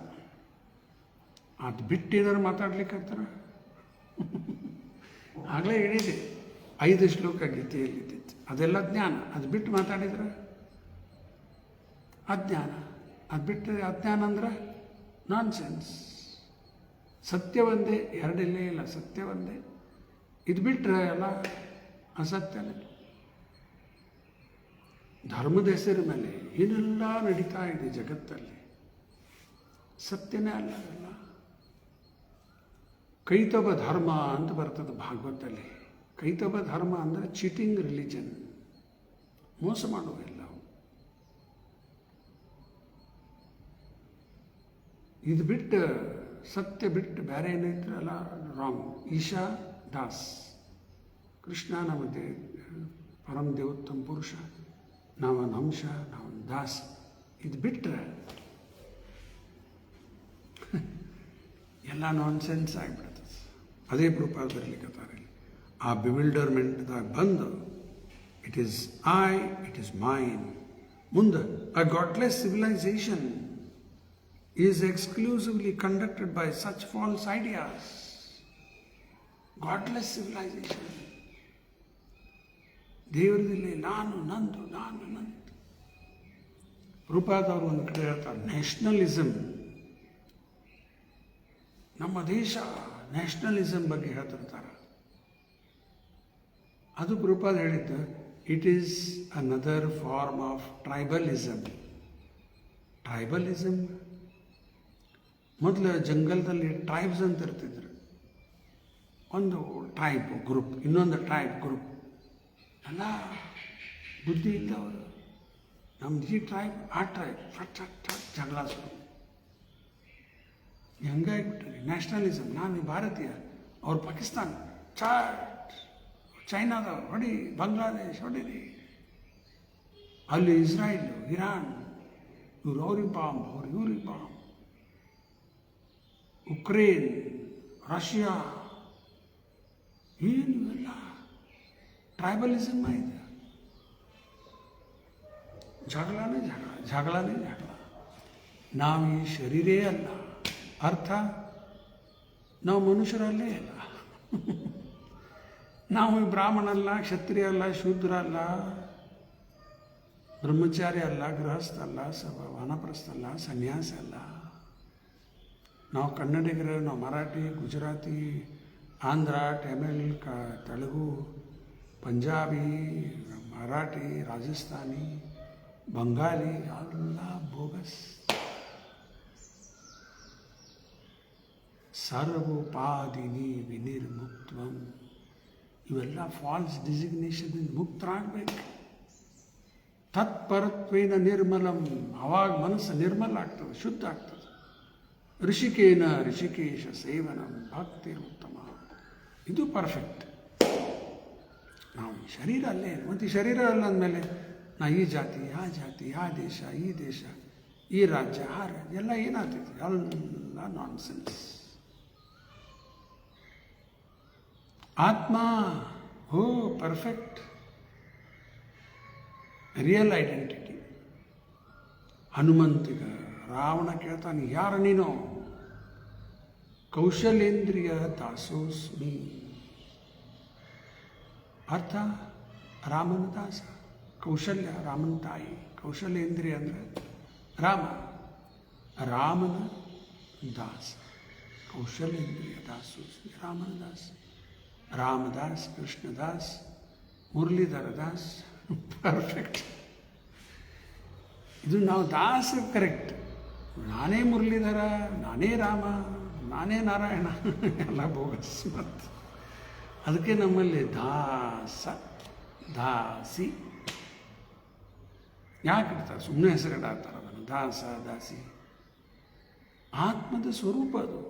ಅದು ಬಿಟ್ಟು ಏನಾರು ಮಾತಾಡ್ಲಿಕ್ಕತ್ತಾರ ಆಗಲೇ ಹೇಳಿದೆ 5 ಶ್ಲೋಕ ಗೀತೆಯಲ್ಲಿದ್ದಿತ್ತು, ಅದೆಲ್ಲ ಜ್ಞಾನ. ಅದು ಬಿಟ್ಟು ಮಾತಾಡಿದ್ರೆ ಅಜ್ಞಾನ. ಅದು ಬಿಟ್ಟು ಅಜ್ಞಾನ ಅಂದ್ರೆ ನಾನ್ಸೆನ್ಸ್. ಸತ್ಯ ಒಂದೇ, ಎರಡಿಲ್ಲೇ ಇಲ್ಲ, ಸತ್ಯ ಒಂದೇ. ಇದು ಬಿಟ್ಟರೆ ಎಲ್ಲ ಅಸತ್ಯನೇ. ಧರ್ಮದ ಹೆಸರ ಮೇಲೆ ಏನೆಲ್ಲ ನಡೀತಾ ಇದೆ ಜಗತ್ತಲ್ಲಿ, ಸತ್ಯನೇ ಅಲ್ಲ ಅದೆಲ್ಲ. ಕೈತವ ಧರ್ಮ ಅಂತ ಬರ್ತದೆ ಭಾಗವತಲ್ಲಿ. ಕೈತವ ಧರ್ಮ ಅಂದರೆ ಚೀಟಿಂಗ್ ರಿಲಿಜನ್, ಮೋಸ ಮಾಡುವೆಲ್ಲ. ಇದು ಬಿಟ್ಟು ಸತ್ಯ ಬಿಟ್ಟು ಬೇರೆ ಏನೈತ್ರಲ್ಲ ರಾಂಗ್. ಈಶಾ ದಾಸ್, ಕೃಷ್ಣ ನಮ್ಮ ಪರಮ ದೇವೋತ್ತಮ ಪುರುಷ, ನಾವೊಂದು ಅಂಶ, ನಾವೊಂದು ದಾಸ್. ಇದು ಬಿಟ್ಟರೆ ಎಲ್ಲ ನಾನ್ಸೆನ್ಸ್ ಆಗಿಬಿಡ್ತದೆ. ಅದೇ ಪ್ರೂಪಾದ ಬರಲಿಕ್ಕತ್ತಾರೆ. ಆ ಬಿವಿಲ್ಡರ್ಮೆಂಟ್ದಾಗ ಬಂದು it is I, it is mine. ಮುಂದೆ a godless civilization is exclusively conducted by such false ideas. Godless civilization. ದೇವರದಲ್ಲಿ ನಾನು ನಂದು, ನಾನು ನಂದು. ರೂಪಾದವರು ಒಂದು ಕಡೆ ಹೇಳ್ತಾರೆ ನ್ಯಾಷನಲಿಸಮ್. ನಮ್ಮ ದೇಶ ನ್ಯಾಷನಲಿಸಮ್ ಬಗ್ಗೆ ಹೇಳ್ತಿರ್ತಾರೆ. ಅದು ರೂಪಾದ ಹೇಳಿದ್ದು it is another form of tribalism. Tribalism ಮೊದಲು ಜಂಗಲ್ದಲ್ಲಿ ಟ್ರೈಬ್ಸ್ ಅಂತ ಇರ್ತಿದ್ರು. ಒಂದು ಟ್ರೈಬ್ ಗ್ರೂಪ್, ಇನ್ನೊಂದು ಟ್ರೈಬ್ ಗ್ರೂಪ್. ಎಲ್ಲ ಬುದ್ಧಿ ಇದ್ದವರು. ನಮ್ದು ಈ ಟ್ರೈಬ್, ಆ ಟ್ರೈಬ್, ಜಗಳ ಶುರು. ಹೆಂಗಾಗಿಬಿಟ್ರಿ ನ್ಯಾಷನಲಿಸಮ್. ನಾನು ಭಾರತೀಯ, ಅವ್ರು ಪಾಕಿಸ್ತಾನ, ಚೈನಾದವ್ರು ಹೊಡಿ, ಬಾಂಗ್ಲಾದೇಶ್ ಹೊಡೀರಿ. ಅಲ್ಲಿ ಇಸ್ರಾಯೇಲ್, ಇರಾನ್, ಇವ್ರು ಅವ್ರಿಗೆ ಬಾಂಬ್, ಇವ್ರಿಗೆ ಬಾಂಬ್, ಉಕ್ರೇನ್, ರಷ್ಯಾ, ಏನು ಇವೆಲ್ಲ ಟ್ರೈಬಲಿಸಮ್ ಇದೆ. ಜಗಳನೇ ಜಗಳ. ನಾವು ಈ ಶರೀರೇ ಅಲ್ಲ, ಅರ್ಥ ನಾವು ಮನುಷ್ಯರಲ್ಲೇ ಇಲ್ಲ. ನಾವು ಬ್ರಾಹ್ಮಣಲ್ಲ, ಕ್ಷತ್ರಿಯ ಅಲ್ಲ, ಶೂದ್ರ ಅಲ್ಲ, ಬ್ರಹ್ಮಚಾರಿ ಅಲ್ಲ, ಗೃಹಸ್ಥ ಅಲ್ಲ, ವಾನಪ್ರಸ್ಥ ಅಲ್ಲ, ಸನ್ಯಾಸ ಅಲ್ಲ. ನಾವು ಕನ್ನಡಿಗರು, ನಾವು ಮರಾಠಿ, ಗುಜರಾತಿ, ಆಂಧ್ರ, ತಮಿಳ್, ತೆಲುಗು, ಪಂಜಾಬಿ, ಮರಾಠಿ, ರಾಜಸ್ಥಾನಿ, ಬಂಗಾಲಿ ಎಲ್ಲ ಬೋಗಸ್. ಸರ್ವೋಪಾದಿನಿ ವಿನಿರ್ಮುಕ್ತಂ, ಇವೆಲ್ಲ ಫಾಲ್ಸ್ ಡಿಸಿಗ್ನೇಷನ್. ಮುಕ್ತರಾಗಬೇಕು. ತತ್ಪರತ್ವೇನ ನಿರ್ಮಲಂ, ಅವಾಗ ಮನಸ್ಸು ನಿರ್ಮಲ ಆಗ್ತದೆ, ಶುದ್ಧ ಆಗ್ತದೆ. ಋಷಿಕೇಶ ಸೇವನಂ ಭಕ್ತಿರುತ್ತಮ, ಇದು ಪರ್ಫೆಕ್ಟ್. ನಾವು ಶರೀರ ಅಲ್ಲೇ, ಮತ್ತು ಈ ಶರೀರ ಅಲ್ಲ ಅಂದಮೇಲೆ ನಾ ಈ ಜಾತಿ, ಆ ಜಾತಿ, ಆ ದೇಶ, ಈ ದೇಶ, ಈ ರಾಜ್ಯ, ಆ ರಾಜ್ಯ ಎಲ್ಲ ಏನಾಗ್ತೈತಿ? ಎಲ್ಲ ನಾನ್ಸೆನ್ಸ್. ಆತ್ಮ ಪರ್ಫೆಕ್ಟ್ ರಿಯಲ್ ಐಡೆಂಟಿಟಿ. ಹನುಮಂತಿಗ ರಾವಣ ಕೇಳ್ತಾನೆ, ಯಾರು ನೀನು? ಕೌಶಲೇಂದ್ರಿಯ ದಾಸೋಸ್ಮಿ. ಅರ್ಥ ರಾಮನ ದಾಸ. ಕೌಶಲ್ಯ ರಾಮನ ತಾಯಿ, ಕೌಶಲೇಂದ್ರಿಯ ಅಂದರೆ ರಾಮನ ದಾಸ. ಕೌಶಲೇಂದ್ರಿಯ ದಾಸೋಸ್ಮಿ, ರಾಮನ ದಾಸ. ರಾಮದಾಸ್, ಕೃಷ್ಣದಾಸ್, ಮುರಳೀಧರ ದಾಸ್, ಪರ್ಫೆಕ್ಟ್. ಇದು ನಾವು ದಾಸ ಕರೆಕ್ಟ್. ನಾನೇ ಮುರಳೀಧರ, ನಾನೇ ರಾಮ, ನಾನೇ ನಾರಾಯಣ, ಎಲ್ಲ ಬೋಗಸ್. ಮತ್ತು ಅದಕ್ಕೆ ನಮ್ಮಲ್ಲಿ ದಾಸ, ದಾಸಿ ಯಾಕೆ ಇಡ್ತಾರೆ? ಸುಮ್ಮನೆ ಹೆಸರಿಡಾಡ್ತಾರೆ ಅದನ್ನು, ದಾಸ, ದಾಸಿ. ಆತ್ಮದ ಸ್ವರೂಪ ಅದು.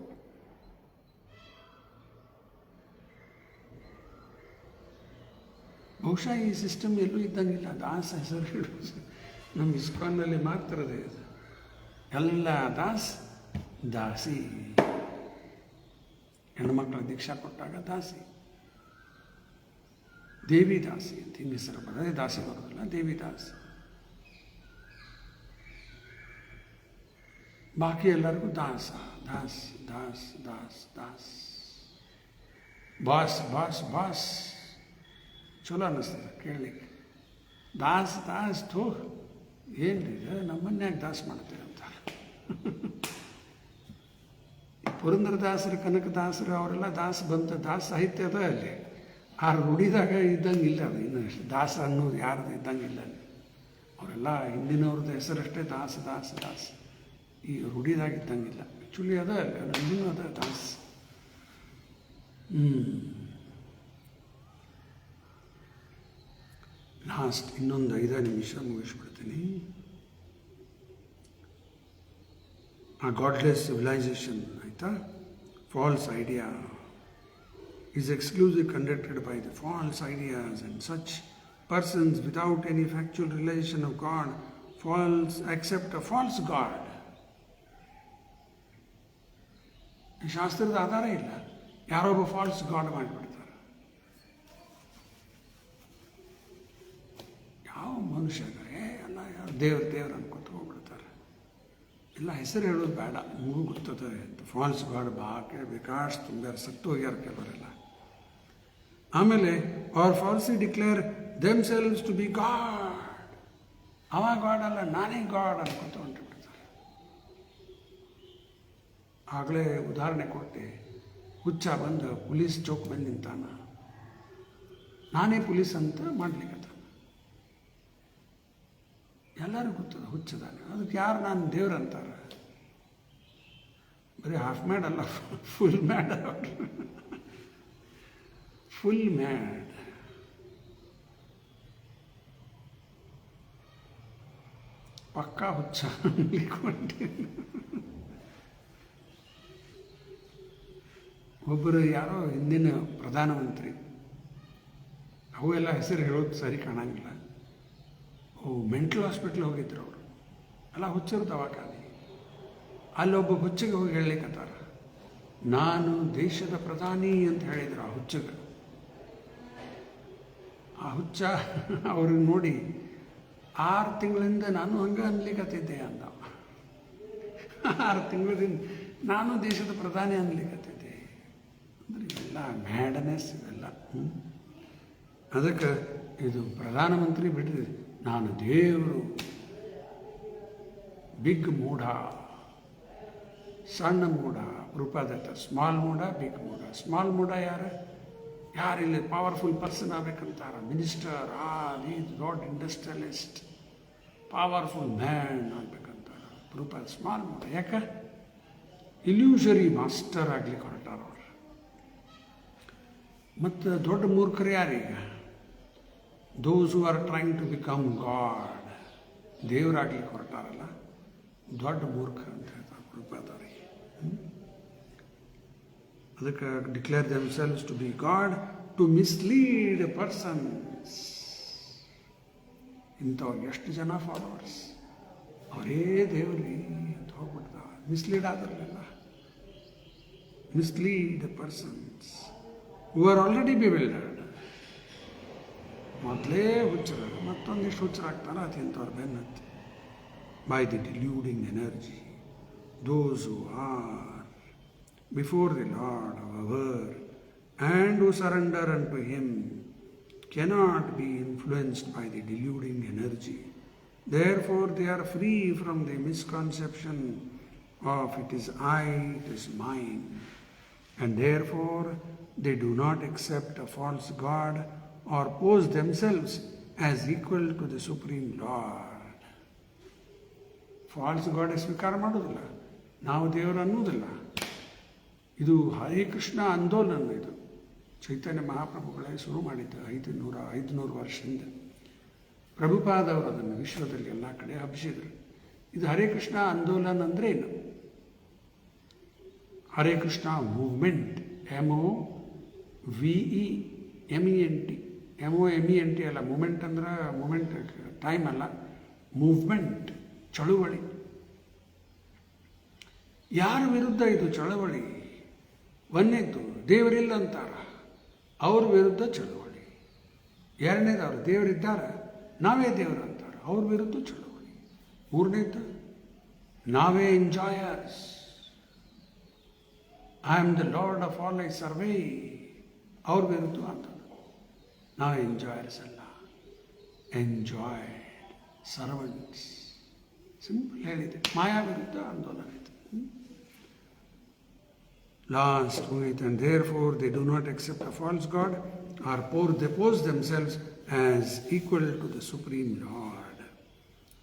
ಬಹುಶಃ ಈ ಸಿಸ್ಟಮ್ ಎಲ್ಲೂ ಇದ್ದಂಗಿಲ್ಲ, ದಾಸ ಹೆಸರು ಇಡೋದು. ನಮ್ಮ ಇಸ್ಕಾನ್ನಲ್ಲಿ ಮಾತ್ರ ಇದೆ ಇದು. ಎಲ್ಲ ದಾಸಿ. ಹೆಣ್ಮಕ್ಳ ದೀಕ್ಷಾ ಕೊಟ್ಟಾಗ ದಾಸಿ, ದೇವಿ ದಾಸಿ ಅಂತ ಹಿಂಗೆ ಹೆಸರು ಬರೋದೇ, ದಾಸಿ ಬರೋದಿಲ್ಲ, ದೇವಿ ದಾಸಿ. ಬಾಕಿ ಎಲ್ಲರಿಗೂ ದಾಸ, ದಾಸ್ ದಾಸ್ ದಾಸ್ ದಾಸ್. ಬಾಸ್ ಚಲೋ ಅನ್ನಿಸ್ತದೆ ಕೇಳಲಿಕ್ಕೆ. ದಾಸ್ ಥೋ ಏನ್ರಿ ನಮ್ಮನ್ಯಾಗ ದಾಸ್ ಮಾಡ್ತೀವಿ ಅಂತ. ಪುರಂದರದಾಸರು, ಕನಕದಾಸರು ಅವರೆಲ್ಲ ದಾಸ ಸಾಹಿತ್ಯ ಅದ ಅಲ್ಲಿ. ಆ ರೂಢಿದಾಗ ಇದ್ದಂಗಿಲ್ಲ ಅದು. ಇನ್ನು ದಾಸ ಅನ್ನೋದು ಯಾರ್ದು ಇದ್ದಂಗಿಲ್ಲ ಅಲ್ಲಿ. ಅವರೆಲ್ಲ ಹಿಂದಿನವ್ರದ್ದು ಹೆಸರಷ್ಟೇ ದಾಸ. ಈ ರೂಢಿದಾಗ ಇದ್ದಂಗಿಲ್ಲ. ಆ್ಯಕ್ಚುಲಿ ಅದ ಅಲ್ಲಿ, ನನ್ನೂ ಅದ ದಾಸ್. ಲಾಸ್ಟ್ ಇನ್ನೊಂದು 5 ನಿಮಿಷ ಮುಗಿಸ್ಬಿಡ್ತೀನಿ. ಆ ಗಾಡ್ಲೆಸ್ ಸಿವಿಲೈಸೇಷನ್ ಆಯಿತಾ, false idea is exclusively conducted by the false ideas, and such persons without any factual relation of God accept a false God. ಈ ಶಾಸ್ತ್ರದ ಆಧಾರ ಇಲ್ಲ, ಯಾರೊಬ್ಬ ಫಾಲ್ಸ್ ಗಾಡ್ ಮಾಡಿಬಿಡ್ತಾರೆ. ಯಾವ ಮನುಷ್ಯರೇ ಎಲ್ಲ ಯಾರು ದೇವ್ರು ಅನ್ಕೊತ ಹೋಗ್ಬಿಡ್ತಾರೆ. ಎಲ್ಲ ಹೆಸರು ಹೇಳೋದು ಬೇಡ, ನಿಮಗೂ ಗೊತ್ತದೆ. ಫಾಲ್ಸ್ ಗಾಡ್ ಬೇಕಾಷ್ಟು ತುಂಬ್ಯಾರ, ಸತ್ತು ಹೋಗ್ಯಾರ ಕೆಲವರೆಲ್ಲ. ಆಮೇಲೆ ಅವ್ರು falsely declare themselves to be God. ಅವ ಗಾಡ್ ಅಲ್ಲ, ನಾನೇ ಗಾಡ್ ಅನ್ಕೊತ ಹೊಂಟಿಬಿಡ್ತಾರೆ. ಆಗಲೇ ಉದಾಹರಣೆ ಕೊಟ್ಟೆ, ಹುಚ್ಚ ಬಂದು ಪೊಲೀಸ್ ಚೌಕ್ ಬಂದು ನಿಂತಾನ, ನಾನೇ ಪೊಲೀಸ್ ಅಂತ ಮಾಡ್ಲಿಕ್ಕತ್ತಾನ. ಎಲ್ಲರಿಗೂ ಗೊತ್ತದ ಹುಚ್ಚದಾನೆ. ಅದಕ್ಕೆ ಯಾರು ನಾನು ದೇವ್ರು ಅಂತಾರೆ? ಬರೀ ಹಾಫ್ ಮ್ಯಾಡ್ ಅಲ್ಲ, ಫುಲ್ ಮ್ಯಾಡ್. Full mad. ಪಕ್ಕಾ ಹುಚ್ಚ ಅನ್ಲಿಕ್ಕೆ. ಒಬ್ಬರು ಯಾರೋ ಹಿಂದಿನ ಪ್ರಧಾನಮಂತ್ರಿ, ಅವು ಎಲ್ಲ ಹೆಸರು ಹೇಳೋದು ಸರಿ ಕಾಣಂಗಿಲ್ಲ. ಮೆಂಟಲ್ ಹಾಸ್ಪಿಟ್ಲ್ ಹೋಗಿದ್ರು ಅವರು. ಅಲ್ಲ, ಹುಚ್ಚರು ದವಾಖಾನೆ. ಅಲ್ಲೊಬ್ಬ ಹುಚ್ಚಿಗೆ ಹೋಗಿ ಹೇಳಲಿಕ್ಕತ್ತಾರ, ನಾನು ದೇಶದ ಪ್ರಧಾನಿ ಅಂತ ಹೇಳಿದ್ರು ಆ ಹುಚ್ಚಗೆ. ಆ ಹುಚ್ಚ ಅವ್ರಿಗೆ ನೋಡಿ 6 ತಿಂಗಳಿಂದ ನಾನು ಹಂಗೆ ಅನ್ಲಿಕ್ಕತ್ತಿದ್ದೆ ಅಂದ. 6 ತಿಂಗಳಿಂದ ನಾನು ದೇಶದ ಪ್ರಧಾನಿ ಅನ್ಲಿಕ್ಕತ್ತಿದ್ದೆ ಅಂದರೆ ಇವೆಲ್ಲ ಮ್ಯಾಡನೆಸ್ ಇವೆಲ್ಲ. ಅದಕ್ಕೆ ಇದು ಪ್ರಧಾನಮಂತ್ರಿ ಬಿಟ್ಟಿದೆ, ನಾನು ದೇವರು. ಬಿಗ್ ಮೂಢ, ಸಣ್ಣ ಮೂಢ. ರೂಪಾದತ್ತ ಸ್ಮಾಲ್ ಮೂಢ, ಬಿಗ್ ಮೂಢ. ಸ್ಮಾಲ್ ಮೂಢ ಯಾರಿಲ್ಲಿ ಪವರ್ಫುಲ್ ಪರ್ಸನ್ ಆಗ್ಬೇಕಂತಾರ, ಮಿನಿಸ್ಟರ್, ದೊಡ್ಡ ಇಂಡಸ್ಟ್ರಿಯಲಿಸ್ಟ್, ಪವರ್ಫುಲ್ ಮ್ಯಾನ್ ಆಗ್ಬೇಕಂತಾರ. ರೂಪಾದ ಸ್ಮಾಲ್ ಮೂಢ. ಯಾಕೆ? ಇಲ್ಯೂಷರಿ ಮಾಸ್ಟರ್ ಆಗ್ಲಿಕ್ಕೆ ಹೊರಟಾರ ಅವರು. ಮತ್ತು ದೊಡ್ಡ ಮೂರ್ಖರು ಯಾರೀಗ? Those who are trying to become God. ದೇವರಾಗ್ಲಿಕ್ಕೆ ಹೊರಟಾರಲ್ಲ, ದೊಡ್ಡ ಮೂರ್ಖ ಅಂತ ಹೇಳ್ತಾರೆ ರೂಪಾದವರಿಗೆ. ಅದಕ್ಕೆ declare themselves to be God to mislead persons. ಇಂಥವ್ರಿಗೆ ಎಷ್ಟು ಜನ ಫಾಲೋವರ್ಸ್, ಅವರೇ ದೇವ್ರಿ ಅಂತ ಹೋಗ್ಬಿಡ್ತಾವ. ಮಿಸ್ಲೀಡ್ ಆದ್ರಲ್ಲ, mislead persons who are already bewildered. ಮೊದಲೇ ಹುಚ್ಚರ, ಮತ್ತೊಂದಿಷ್ಟು ಹುಚ್ಚರಾಗ್ತಾನೆ ಅದು ಇಂಥವ್ರು ಬೆನ್ನತ್ತಿ. By the deluding energy, those who are before the Lord our and who surrender unto Him cannot be influenced by the deluding energy. Therefore they are free from the misconception of it is I, it is mine, and therefore they do not accept a false God or pose themselves as equal to the Supreme Lord. False god ಸ್ವೀಕಾರ ಮಾಡೋದಿಲ್ಲ, ನಾವು ದೇವರು ಅನ್ನೋದಿಲ್ಲ. ಇದು ಹರೇ ಕೃಷ್ಣ ಆಂದೋಲನ. ಇದು ಚೈತನ್ಯ ಮಹಾಪ್ರಭುಗಳೇ ಶುರು ಮಾಡಿದ್ದು 500 ವರ್ಷದಿಂದ. ಪ್ರಭುಪಾದವರು ಅದನ್ನು ವಿಶ್ವದಲ್ಲಿ ಎಲ್ಲ ಕಡೆ ಹಬ್ಬಿಸಿದರು. ಇದು ಹರೇ ಕೃಷ್ಣ ಆಂದೋಲನ ಅಂದರೆ ಏನು? Hare Krishna movement, MOVEMENT. MOMENT ಅಲ್ಲ, ಮೂಮೆಂಟ್ ಅಂದ್ರೆ ಮೂಮೆಂಟ್ ಟೈಮ್ ಅಲ್ಲ, ಮೂವ್ಮೆಂಟ್, ಚಳುವಳಿ. ಯಾರ ವಿರುದ್ಧ ಇದು ಚಳವಳಿ? ಒಂದನೇದ್ದು ದೇವರಿಲ್ಲ ಅಂತಾರ, ಅವ್ರ ವಿರುದ್ಧ ಚಳವಳಿ. ಎರಡನೇದವ್ರು ದೇವರಿದ್ದಾರೆ, ನಾವೇ ದೇವರು ಅಂತಾರೆ, ಅವ್ರ ವಿರುದ್ಧ ಚಳವಳಿ. ಮೂರನೇದ್ದು ನಾವೇ enjoyers, I am the Lord of all I survey, ಅವ್ರ ವಿರುದ್ಧ ಅಂತಾರೆ. ನಾವೇ ಎಂಜಾಯರ್ಸ್ ಅಲ್ಲ, ಎಂಜಾಯ್ಡ್ ಸರ್ವೆಂಟ್ಸ್. ಸಿಂಪಲ್ ಹೇಳಿದೆ. ಮಾಯಾ ವಿರುದ್ಧ ಆಂದೋಲನ ಇದೆ. Last point, and therefore they do not accept a false God or they pose themselves as equal to the Supreme Lord.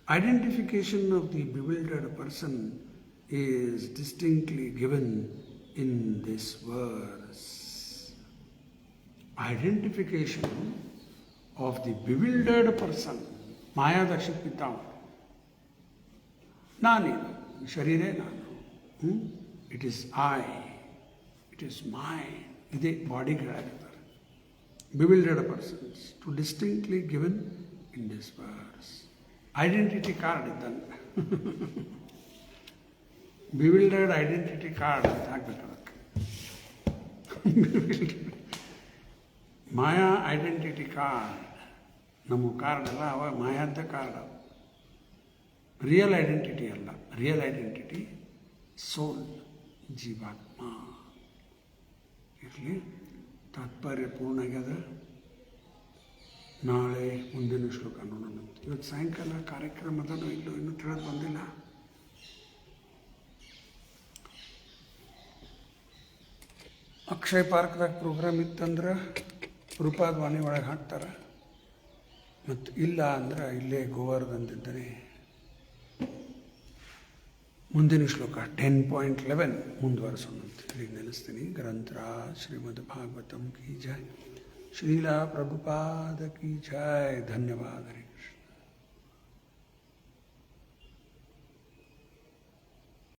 Identification of the bewildered person is distinctly given in this verse. Identification of the bewildered person. ಮಾಯಾದರ್ಶಕ್ಕಿದ್ದಾವ. ನಾನೇನು, ಶರೀರೇ ನಾನು. It is I, it is mine. ಇದೇ ಬಾಡಿಗೆ ಹೇಳಿರ್ತಾರೆ. Bewildered persons to distinctly given in this verse. Identity card ಇದ್ದಂಗೆ. Bewildered identity card ಅಂತ ಹಾಕ್ಬೇಕು ಅದಕ್ಕೆ. ಮಾಯಾ ಐಡೆಂಟಿಟಿ ಕಾರ್ಡ್. ನಮ್ಮ ಕಾರ್ಡ್ ಅಲ್ಲ, ಅವ ಮಾಯಾದ ಕಾರ್ಡ್. ರಿಯಲ್ ಐಡೆಂಟಿಟಿ ಅಲ್ಲ. ರಿಯಲ್ ಐಡೆಂಟಿಟಿ ಸೋಲ್, ಜೀವಾತ್ಮ. ಇರಲಿ, ತಾತ್ಪರ್ಯ ಪೂರ್ಣ ಆಗ್ಯದ. ನಾಳೆ ಮುಂದಿನ ಶ್ಲೋಕ ನೋಡೋಣ. ಇವತ್ತು ಸಾಯಂಕಾಲ ಕಾರ್ಯಕ್ರಮದಲ್ಲೂ ಇಲ್ಲೂ ಇನ್ನೂ ತಿಳಿದು ಬಂದಿಲ್ಲ. ಅಕ್ಷಯ್ ಪಾರ್ಕ್ದಾಗ ಪ್ರೋಗ್ರಾಮ್ ಇತ್ತಂದ್ರೆ ರೂಪಾದ ವಾಣಿ ಒಳಗೆ ಹಾಕ್ತಾರೆ. ಮತ್ತು ಇಲ್ಲ ಅಂದ್ರೆ ಇಲ್ಲೇ ಗೋವಾರದಂದಿದ್ದರೆ ಮುಂದಿನ ಶ್ಲೋಕ 10.11 ಮುಂದುವರಿಸೋಣಂತ ಹೇಳಿ ನೆನೆಸ್ತೀನಿ. ಗ್ರಂಥರಾಜ್ ಶ್ರೀಮದ್ ಭಾಗವತಂ ಕಿ ಜೈ, ಶ್ರೀಲಾ ಪ್ರಭುಪಾದ ಕಿ ಜೈ. ಧನ್ಯವಾದ.